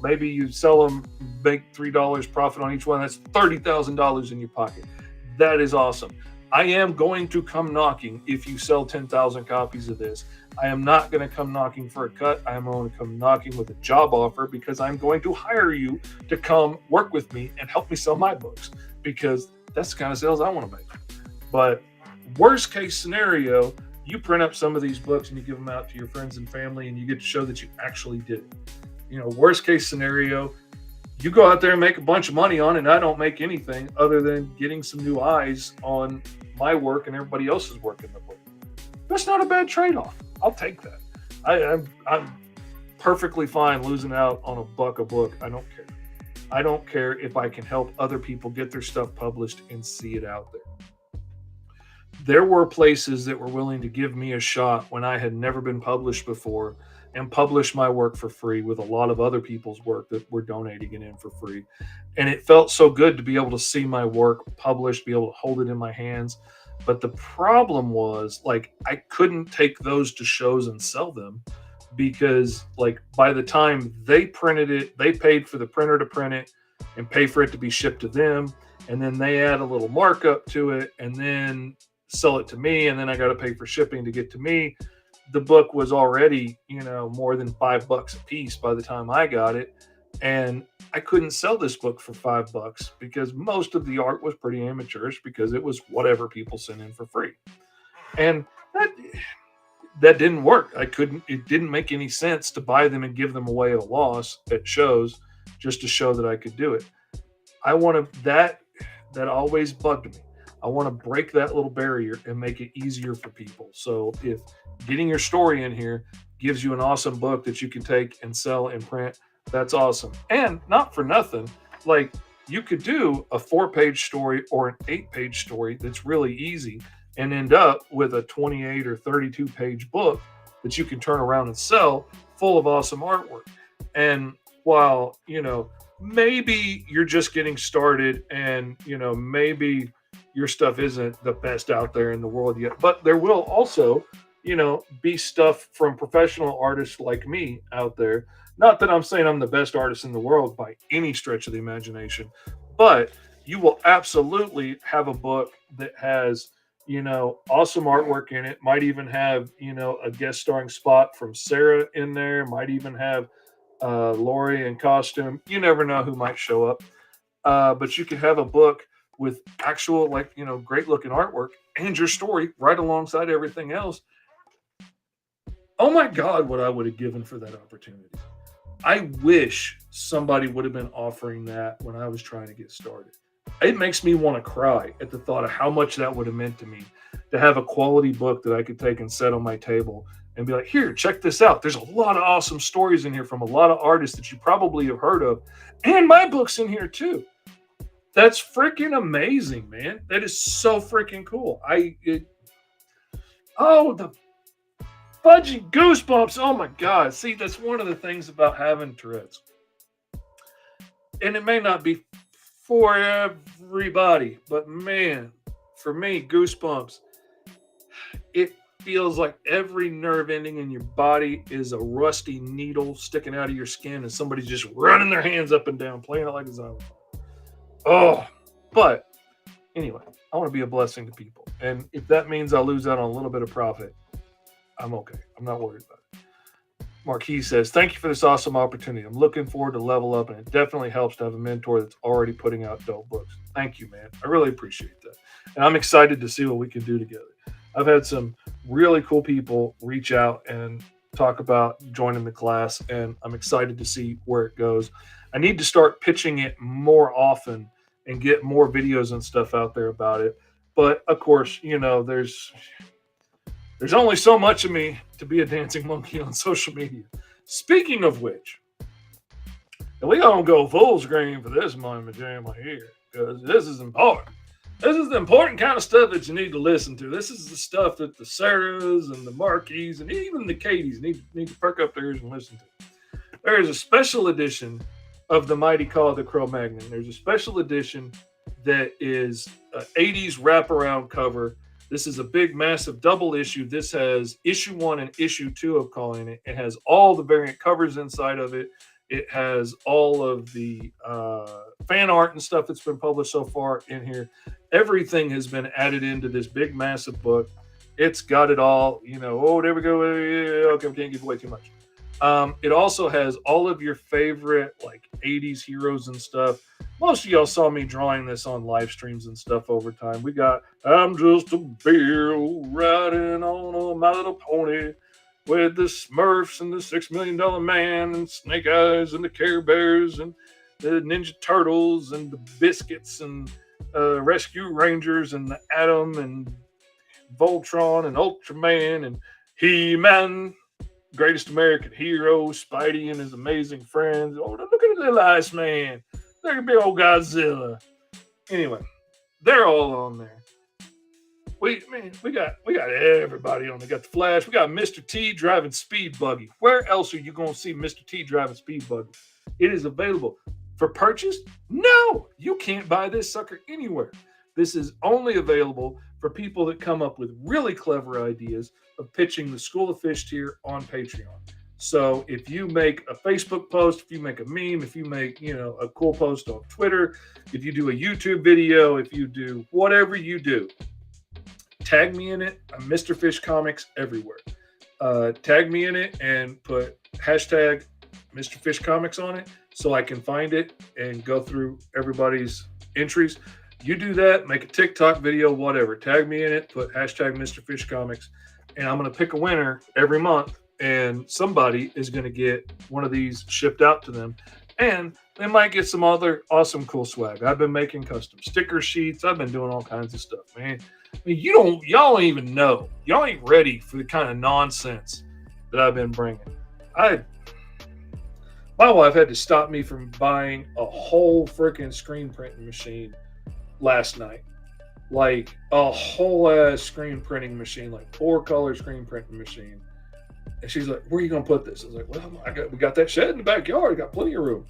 Speaker 1: maybe you sell them, make $3 profit on each one. That's $30,000 in your pocket. That is awesome. I am going to come knocking if you sell 10,000 copies of this. I am not going to come knocking for a cut. I am going to come knocking with a job offer because I'm going to hire you to come work with me and help me sell my books, because that's the kind of sales I want to make. But worst case scenario, you print up some of these books and you give them out to your friends and family and you get to show that you actually did it. Worst case scenario, you go out there and make a bunch of money on it and I don't make anything other than getting some new eyes on my work and everybody else's work in the book. That's not a bad trade-off. I'll take that. I'm perfectly fine losing out on $1 a book. I don't care. I don't care if I can help other people get their stuff published and see it out there. There were places that were willing to give me a shot when I had never been published before and publish my work for free with a lot of other people's work that were donating it in for free. And it felt so good to be able to see my work published, be able to hold it in my hands. But the problem was, I couldn't take those to shows and sell them because, by the time they printed it, they paid for the printer to print it and pay for it to be shipped to them. And then they add a little markup to it and then sell it to me. And then I got to pay for shipping to get to me. The book was already, more than $5 a piece by the time I got it. And I couldn't sell this book for $5 because most of the art was pretty amateurish because it was whatever people sent in for free. And that didn't work. It didn't make any sense to buy them and give them away at a loss at shows just to show that I could do it. That always bugged me. I want to break that little barrier and make it easier for people. So if getting your story in here gives you an awesome book that you can take and sell and print, That's awesome. And not for nothing, like you could do a 4-page story or an 8-page story that's really easy and end up with a 28 or 32-page book that you can turn around and sell full of awesome artwork. And while, maybe you're just getting started and, maybe your stuff isn't the best out there in the world yet, but there will also, be stuff from professional artists like me out there. Not that I'm saying I'm the best artist in the world by any stretch of the imagination, but you will absolutely have a book that has, awesome artwork in it. Might even have, a guest starring spot from Sarah in there. Might even have Lori in costume. You never know who might show up. But you could have a book with actual, like, great looking artwork and your story right alongside everything else. Oh my God, what I would have given for that opportunity. I wish somebody would have been offering that when I was trying to get started. It makes me want to cry at the thought of how much that would have meant to me to have a quality book that I could take and set on my table and be like, here, check this out. There's a lot of awesome stories in here from a lot of artists that you probably have heard of. And my book's in here too. That's freaking amazing, man. That is so freaking cool. Oh, the fudgy goosebumps. Oh my God. See, that's one of the things about having Tourette's. And it may not be for everybody, but man, for me, goosebumps. It feels like every nerve ending in your body is a rusty needle sticking out of your skin, and somebody's just running their hands up and down, playing it like a xylophone. Oh, but anyway, I want to be a blessing to people. And if that means I'll lose out on a little bit of profit, I'm okay. I'm not worried about it. Marquis says, thank you for this awesome opportunity. I'm looking forward to level up, and it definitely helps to have a mentor that's already putting out dope books. Thank you, man. I really appreciate that. And I'm excited to see what we can do together. I've had some really cool people reach out and talk about joining the class, and I'm excited to see where it goes. I need to start pitching it more often and get more videos and stuff out there about it. But of course, there's only so much of me to be a dancing monkey on social media. Speaking of which, and we don't go full screen for this moment jam here because this is important. This is the important kind of stuff that you need to listen to. This is the stuff that the Sarahs and the Marquis and even the Katies need to perk up their ears and listen to. There is a special edition of the Mighty KAAW the Cro-Magnon. There's a special edition that is an 80s wraparound cover. This is a big, massive double issue. This has issue 1 and issue 2 of KAAW in it. It has all the variant covers inside of it. It has all of the fan art and stuff that's been published so far in here. Everything has been added into this big, massive book. It's got it all. Oh, there we go. Okay, we can't give away too much. It also has all of your favorite like 80s heroes and stuff. Most of y'all saw me drawing this on live streams and stuff over time. We got I'm just a bear riding on a My Little Pony with the Smurfs and the $6 Million Man and Snake Eyes and the Care Bears and the Ninja Turtles and the Biscuits and Rescue Rangers and the Atom and Voltron and Ultraman and He-Man, Greatest American Hero, Spidey and his amazing friends. Oh, look at the little Iceman. Look at big old Godzilla. Anyway, they're all on there. We got everybody on there. We got the Flash. We got Mr. T driving Speed Buggy. Where else are you going to see Mr. T driving Speed Buggy? It is available for purchase. No, you can't buy this sucker anywhere. This is only available for people that come up with really clever ideas of pitching the School of Fish tier on Patreon. So if you make a Facebook post, if you make a meme, if you make, a cool post on Twitter, if you do a YouTube video, if you do whatever you do, tag me in it. I'm Mr. Fish Comics everywhere. Tag me in it and put hashtag Mr. Fish Comics on it so I can find it and go through everybody's entries. You do that, make a TikTok video, whatever. Tag me in it, put hashtag Mr. Fish Comics, and I'm going to pick a winner every month, and somebody is going to get one of these shipped out to them, and they might get some other awesome, cool swag. I've been making custom sticker sheets. I've been doing all kinds of stuff, man. I mean, y'all don't even know. Y'all ain't ready for the kind of nonsense that I've been bringing. My wife had to stop me from buying a whole freaking screen printing machine last night. Like a whole ass screen printing machine, like 4-color screen printing machine. And she's like, "Where are you gonna put this?" I was like, "Well, we got that shed in the backyard. I got plenty of room."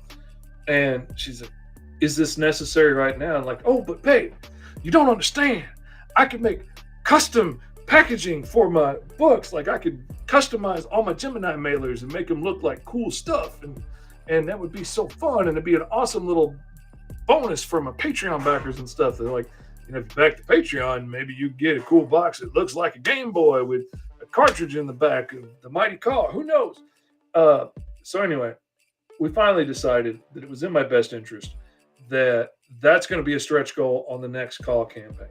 Speaker 1: And she's like, "Is this necessary right now?" I'm like, "Oh, but babe, you don't understand. I can make custom packaging for my books. Like I could customize all my Gemini mailers and make them look like cool stuff, and that would be so fun, and it'd be an awesome little bonus for my Patreon backers and stuff." They're like, if you back the Patreon, maybe you get a cool box that looks like a Game Boy with a cartridge in the back of the mighty KAAW. Who knows? So anyway, we finally decided that it was in my best interest that that's going to be a stretch goal on the next KAAW campaign.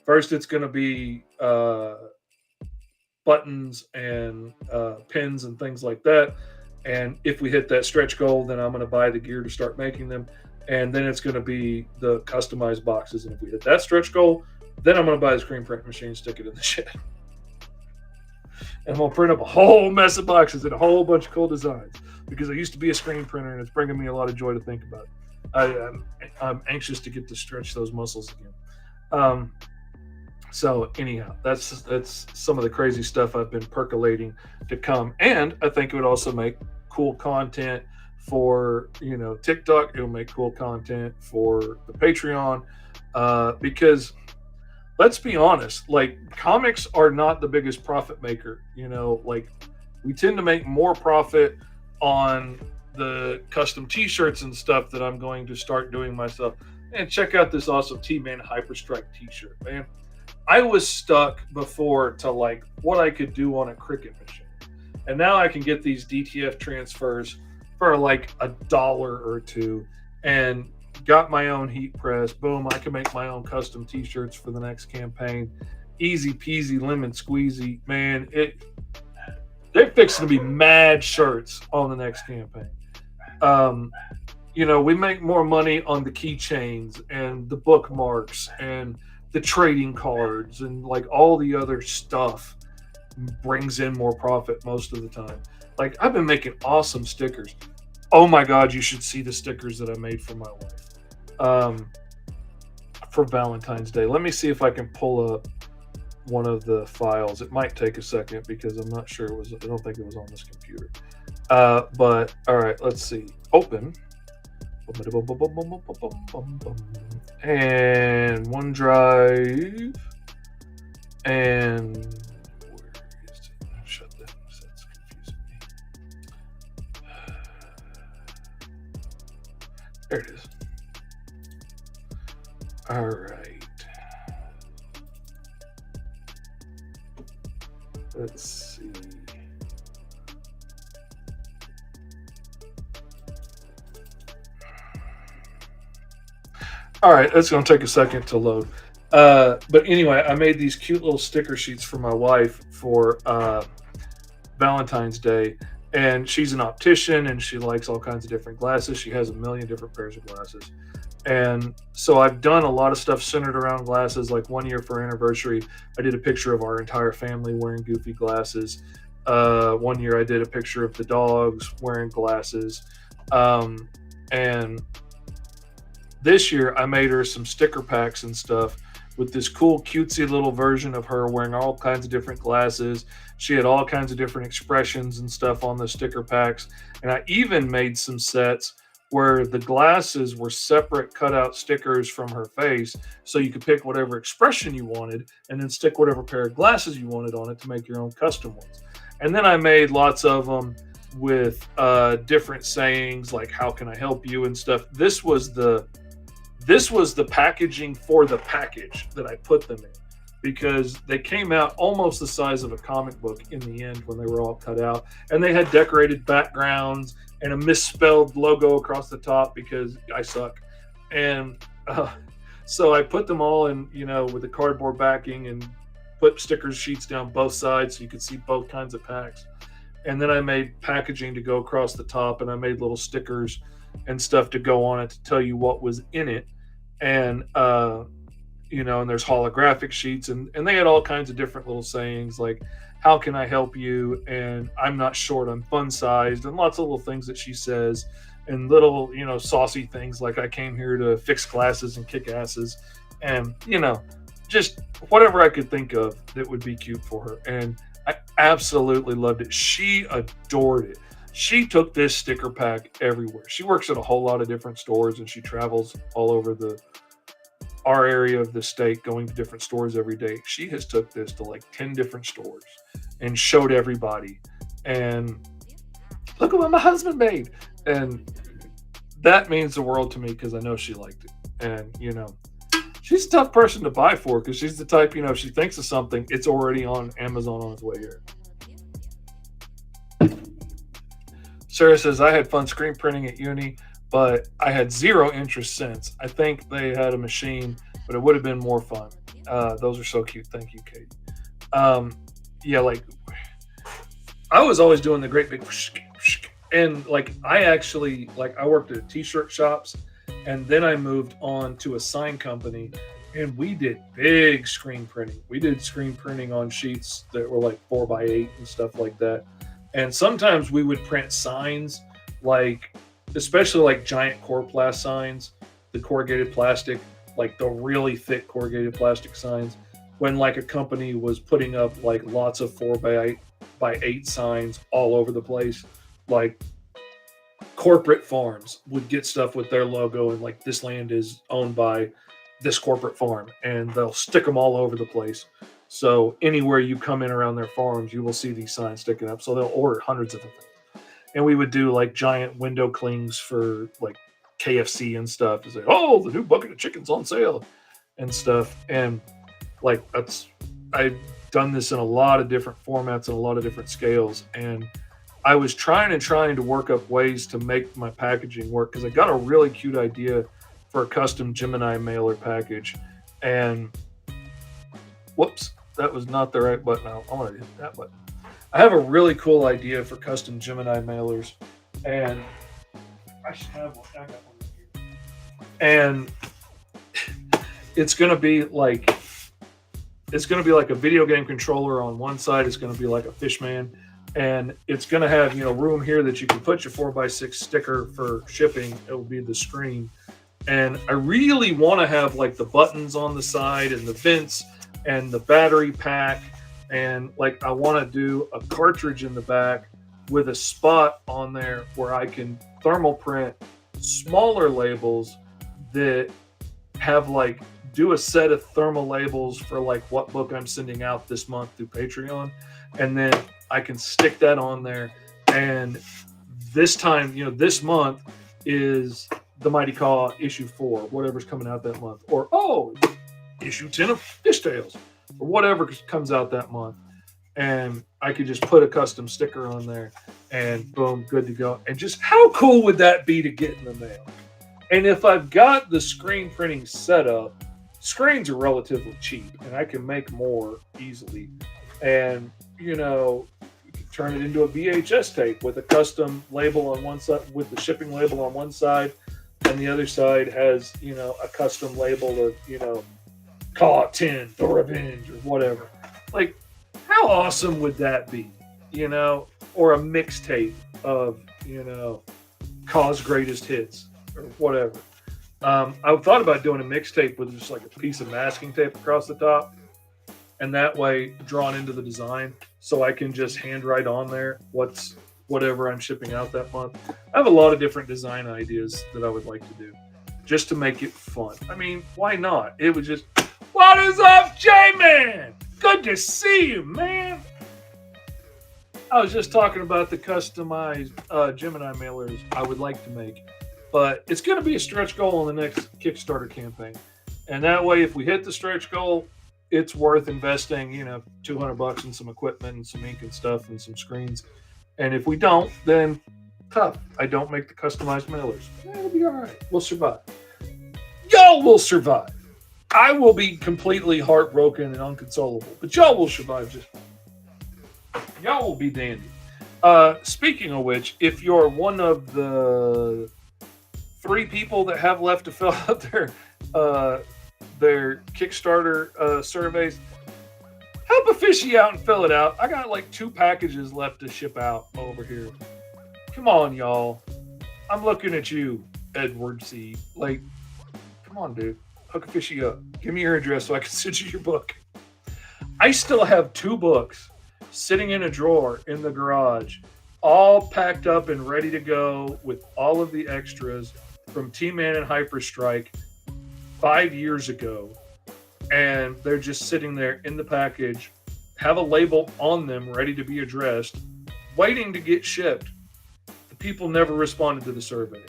Speaker 1: First, it's going to be buttons and pins and things like that. And if we hit that stretch goal, then I'm going to buy the gear to start making them. And then it's going to be the customized boxes. And if we hit that stretch goal, then I'm going to buy the screen print machine, stick it in the shed. And I'm going to print up a whole mess of boxes and a whole bunch of cool designs because I used to be a screen printer and it's bringing me a lot of joy to think about it. I'm anxious to get to stretch those muscles again. So anyhow, that's some of the crazy stuff I've been percolating to come. And I think it would also make cool content for TikTok. It'll make cool content for the Patreon because let's be honest, like comics are not the biggest profit maker. Like we tend to make more profit on the custom t-shirts and stuff that I'm going to start doing myself. And check out this awesome T-Man Hyperstrike t-shirt, man. I was stuck before to like what I could do on a Cricut machine. And now I can get these DTF transfers for like $1 or $2 and got my own heat press. Boom, I can make my own custom t-shirts for the next campaign. Easy peasy lemon squeezy. Man, they're fixing to be mad shirts on the next campaign. We make more money on the keychains and the bookmarks and the trading cards and like all the other stuff brings in more profit most of the time. Like I've been making awesome stickers. Oh my God, you should see the stickers that I made for my wife for Valentine's Day. Let me see if I can pull up one of the files. It might take a second because I'm not sure I don't think it was on this computer. But all right, let's see. Open. And OneDrive. And where is it? Shut that. That's confusing me. There it is. All right. Let's see. All right, that's going to take a second to load. But anyway, I made these cute little sticker sheets for my wife for Valentine's Day. And she's an optician and she likes all kinds of different glasses. She has a million different pairs of glasses. And so I've done a lot of stuff centered around glasses. Like one year for anniversary, I did a picture of our entire family wearing goofy glasses. One year I did a picture of the dogs wearing glasses. And this year I made her some sticker packs and stuff with this cool cutesy little version of her wearing all kinds of different glasses. She had all kinds of different expressions and stuff on the sticker packs. And I even made some sets where the glasses were separate cutout stickers from her face. So you could pick whatever expression you wanted and then stick whatever pair of glasses you wanted on it to make your own custom ones. And then I made lots of them with different sayings like, how can I help you and stuff. This was the packaging for the package that I put them in because they came out almost the size of a comic book in the end when they were all cut out. And they had decorated backgrounds and a misspelled logo across the top because I suck. And so I put them all in, with the cardboard backing and put sticker sheets down both sides so you could see both kinds of packs. And then I made packaging to go across the top and I made little stickers and stuff to go on it to tell you what was in it. And, and there's holographic sheets, and they had all kinds of different little sayings like, how can I help you? And I'm not short, I'm fun sized, and lots of little things that she says, and little, saucy things like, I came here to fix glasses and kick asses, and, just whatever I could think of that would be cute for her. And I absolutely loved it. She adored it. She took this sticker pack everywhere. She works at a whole lot of different stores, and she travels all over our area of the state, going to different stores every day. She has took this to like 10 different stores and showed everybody. And look at what my husband made. And that means the world to me because I know she liked it. And, she's a tough person to buy for because she's the type, if she thinks of something, it's already on Amazon on its way here. Sarah says, I had fun screen printing at uni, but I had zero interest since. I think they had a machine, but it would have been more fun. Those are so cute. Thank you, Kate. Yeah, like I was always doing the great big, and like I actually, like I worked at t-shirt shops, and then I moved on to a sign company, and we did big screen printing. We did screen printing on sheets that were like 4x8 and stuff like that. And sometimes we would print signs, like especially like giant Coroplast signs, the corrugated plastic, like the really thick corrugated plastic signs, when like a company was putting up like lots of 4x8 signs all over the place. Like corporate farms would get stuff with their logo and like, this land is owned by this corporate farm, and they'll stick them all over the place. So anywhere you come in around their farms, you will see these signs sticking up. So they'll order hundreds of them. And we would do like giant window clings for like KFC and stuff to say, oh, the new bucket of chicken's on sale and stuff. And like I've done this in a lot of different formats and a lot of different scales. And I was trying to work up ways to make my packaging work because I got a really cute idea for a custom Gemini mailer package. And whoops, that was not the right button. I want to hit that button. I have a really cool idea for custom Gemini mailers, and I should have one. I got one right here. And it's going to be like a video game controller on one side. It's going to be like a Fishman, and it's going to have room here that you can put your 4x6 sticker for shipping. It will be the screen, and I really want to have like the buttons on the side and the vents and the battery pack, and like I want to do a cartridge in the back with a spot on there where I can thermal print smaller labels that have like do a set of thermal labels for like what book I'm sending out this month through Patreon, and then I can stick that on there. And this time, this month is the Mighty KAAW issue 4, whatever's coming out that month, or issue 10 of Fish Tales, or whatever comes out that month. And I could just put a custom sticker on there and boom, good to go. And just how cool would that be to get in the mail? And if I've got the screen printing set up, screens are relatively cheap and I can make more easily. And, you can turn it into a VHS tape with a custom label on one side, with the shipping label on one side, and the other side has, a custom label of, KAAW 10, The Revenge, or whatever. Like, how awesome would that be? Or a mixtape of, KAAW's greatest hits, or whatever. I thought about doing a mixtape with just like a piece of masking tape across the top, and that way drawn into the design, so I can just handwrite on there whatever I'm shipping out that month. I have a lot of different design ideas that I would like to do, just to make it fun. I mean, why not? It would just, what is up, J-Man? Good to see you, man. I was just talking about the customized Gemini mailers I would like to make, but it's going to be a stretch goal in the next Kickstarter campaign. And that way, if we hit the stretch goal, it's worth investing, $200 in some equipment and some ink and stuff and some screens. And if we don't, then tough. I don't make the customized mailers. It'll be all right. We'll survive. Y'all will survive. I will be completely heartbroken and unconsolable, but y'all will survive just fine. Y'all will be dandy. Speaking of which, if you're one of the 3 people that have left to fill out their their Kickstarter surveys, help a fishy out and fill it out. I got like 2 packages left to ship out over here. Come on, y'all. I'm looking at you, Edward C. Like, come on, dude. Hook a fishy up. Give me your address so I can send you your book. I still have 2 books sitting in a drawer in the garage, all packed up and ready to go with all of the extras from T-Man and Hyperstrike 5 years ago. And they're just sitting there in the package, have a label on them ready to be addressed, waiting to get shipped. The people never responded to the survey.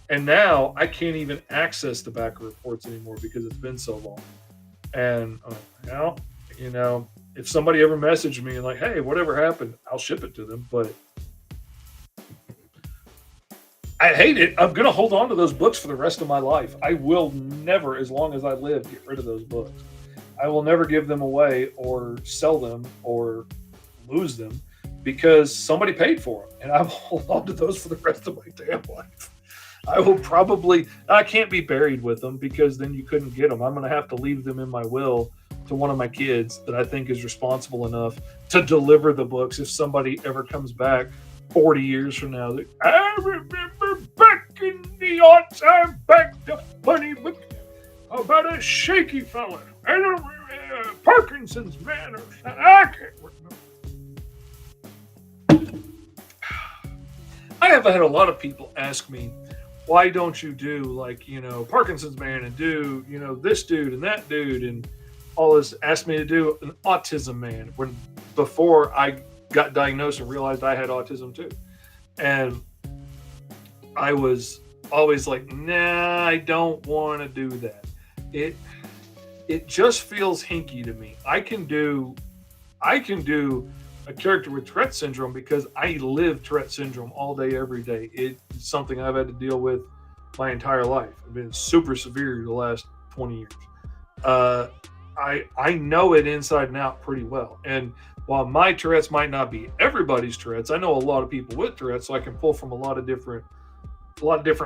Speaker 1: And now I can't even access the backer reports anymore because it's been so long. And now, if somebody ever messaged me and like, hey, whatever happened, I'll ship it to them. But I hate it. I'm going to hold on to those books for the rest of my life. I will never, as long as I live, get rid of those books. I will never give them away or sell them or lose them because somebody paid for them. And I will hold on to those for the rest of my damn life. I can't be buried with them because then you couldn't get them. I'm going to have to leave them in my will to one of my kids that I think is responsible enough to deliver the books if somebody ever comes back 40 years from now. I remember back in the aughts, I backed a funny book about a shaky fella and a Parkinson's man or something. I can't remember. I have had a lot of people ask me, why don't you do like, Parkinson's man and do, this dude and that dude and all this, asked me to do an autism man when before I got diagnosed and realized I had autism too. And I was always like, nah, I don't want to do that. It just feels hinky to me. I can do a character with Tourette syndrome because I live Tourette syndrome all day, every day. It's something I've had to deal with my entire life. I've been super severe the last 20 years. I know it inside and out pretty well. And while my Tourette's might not be everybody's Tourette's, I know a lot of people with Tourette's, so I can pull from a lot of different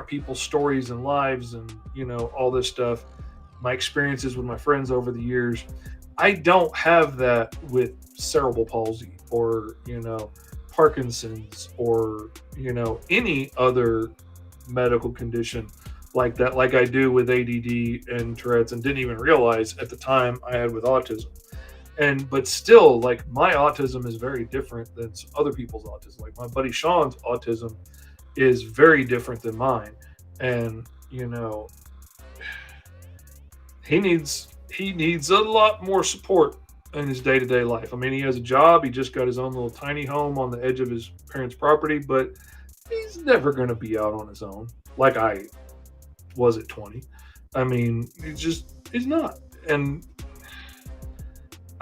Speaker 1: people's stories and lives and, all this stuff. My experiences with my friends over the years. I don't have that with cerebral palsy or, Parkinson's or, any other medical condition like that, like I do with ADD and Tourette's, and didn't even realize at the time I had with autism. But still, like, my autism is very different than some other people's autism. Like my buddy Sean's autism is very different than mine. And, he needs a lot more support in his day-to-day life. I mean, he has a job. He just got his own little tiny home on the edge of his parents' property, but he's never going to be out on his own like I was at 20. I mean, he's not. And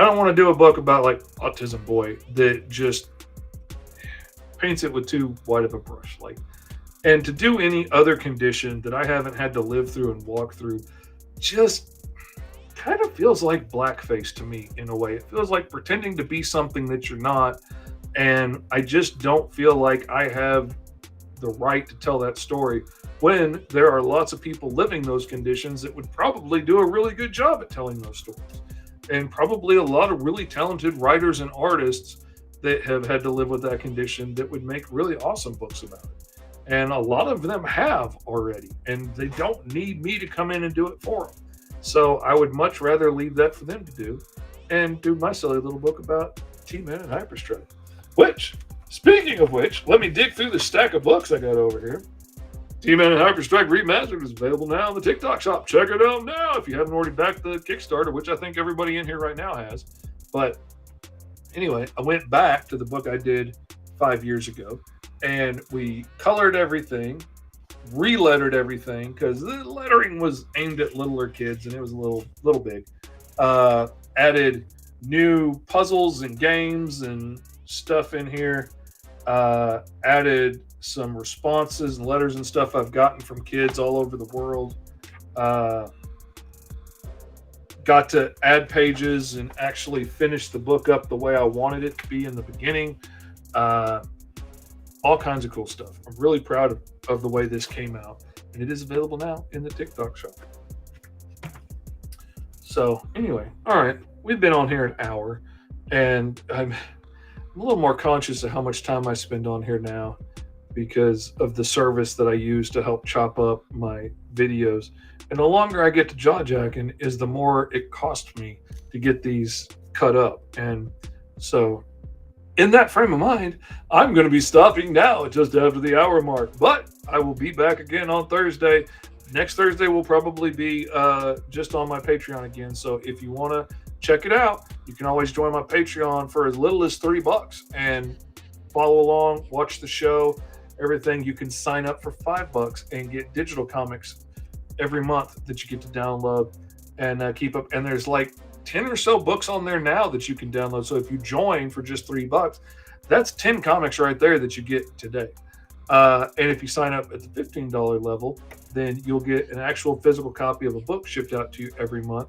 Speaker 1: I don't want to do a book about like Autism Boy that just paints it with too wide of a brush. Like, and to do any other condition that I haven't had to live through and walk through just kind of feels like blackface to me in a way. It feels like pretending to be something that you're not. And I just don't feel like I have the right to tell that story when there are lots of people living those conditions that would probably do a really good job at telling those stories. And probably a lot of really talented writers and artists that have had to live with that condition that would make really awesome books about it. And a lot of them have already, and they don't need me to come in and do it for them. So I would much rather leave that for them to do and do my silly little book about T-Man and Hyperstrike. Which, speaking of which, let me dig through the stack of books I got over here. T-Man and Hyperstrike Remastered is available now in the TikTok shop. Check it out now if you haven't already backed the Kickstarter, which I think everybody in here right now has. But anyway, I went back to the book I did 5 years ago, and we colored everything, re-lettered everything, because the lettering was aimed at littler kids, and it was a little big. Added new puzzles and games and stuff in here. Added some responses and letters and stuff I've gotten from kids all over the world. Got to add pages and actually finish the book up the way I wanted it to be in the beginning. All kinds of cool stuff. I'm really proud of the way this came out, and it is available now in the TikTok shop. So anyway, all right, we've been on here an hour, and I'm a little more conscious of how much time I spend on here now because of the service that I use to help chop up my videos. And the longer I get to jaw jacking, is the more it costs me to get these cut up. And so, in that frame of mind, I'm going to be stopping now just after the hour mark. But I will be back again on Thursday. Next Thursday will probably be just on my Patreon again. So if you want to check it out, you can always join my Patreon for as little as $3 and follow along, watch the show, everything. You can sign up for $5 and get digital comics every month that you get to download and keep up. And there's like 10 or so books on there now that you can download. So if you join for just $3, that's 10 comics right there that you get today. And if you sign up at the $15 level, then you'll get an actual physical copy of a book shipped out to you every month.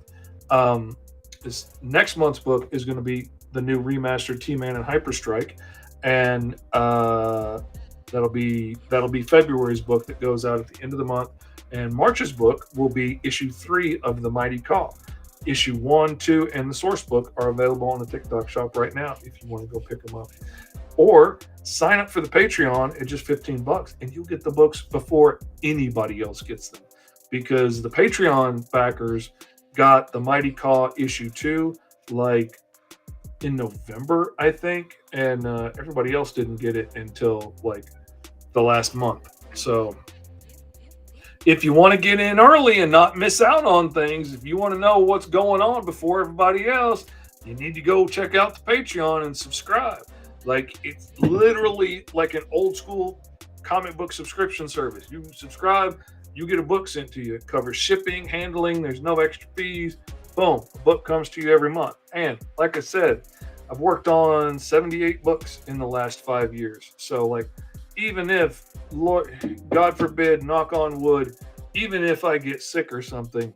Speaker 1: This next month's book is going to be the new remastered T-Man and Hyperstrike, and that'll be February's book that goes out at the end of the month. And March's book will be issue 3 of the Mighty KAAW. Issue 1, 2, and the source book are available on the TikTok shop right now if you want to go pick them up. Or sign up for the Patreon at just $15 and you'll get the books before anybody else gets them. Because the Patreon backers got the Mighty KAAW issue 2 like in November, I think, and everybody else didn't get it until like the last month. So if you want to get in early and not miss out on things, if you want to know what's going on before everybody else, you need to go check out the Patreon and subscribe. Like, it's literally like an old school comic book subscription service. You subscribe, you get a book sent to you. It covers shipping, handling, there's no extra fees. Boom, a book comes to you every month. And like I said, I've worked on 78 books in the last 5 years. So like, even if, Lord, God forbid, knock on wood, even if I get sick or something,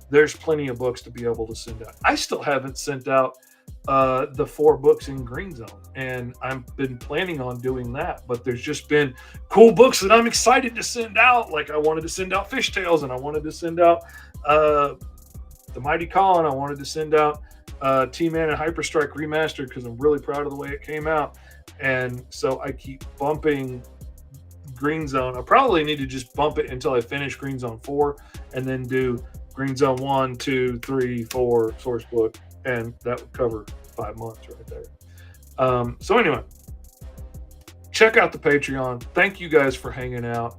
Speaker 1: there's plenty of books to be able to send out. I still haven't sent out the 4 books in Green Zone, and I've been planning on doing that, but there's just been cool books that I'm excited to send out. Like I wanted to send out Fish Tales, and I wanted to send out the Mighty KAAW, and I wanted to send out T-Man and Hyperstrike Remastered because I'm really proud of the way it came out. And so I keep bumping Green Zone. I probably need to just bump it until I finish Green Zone 4 and then do Green Zone 1, 2, 3, 4 source book, and that would cover 5 months right there. So anyway, check out the Patreon. Thank you guys for hanging out.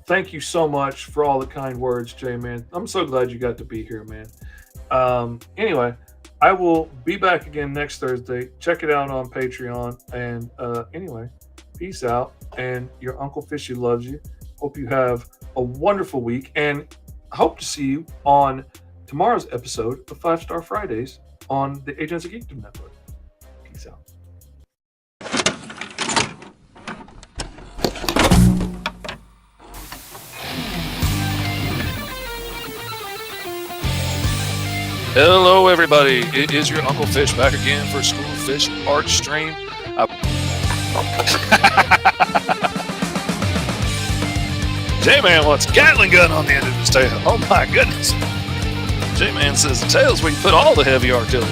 Speaker 1: Thank you so much for all the kind words, J-Man. I'm so glad you got to be here, man. Anyway, I will be back again next Thursday. Check it out on Patreon. And anyway, peace out. And your Uncle Fishy loves you. Hope you have a wonderful week. And I hope to see you on tomorrow's episode of 5 Star Fridays on the Agents of Geekdom Network. Peace out.
Speaker 2: Hello, everybody. It is your Uncle Fish back again for School of Fish Art Stream. J-Man wants a Gatling gun on the end of his tail. Oh, my goodness. J-Man says the tail's where you put all the heavy artillery.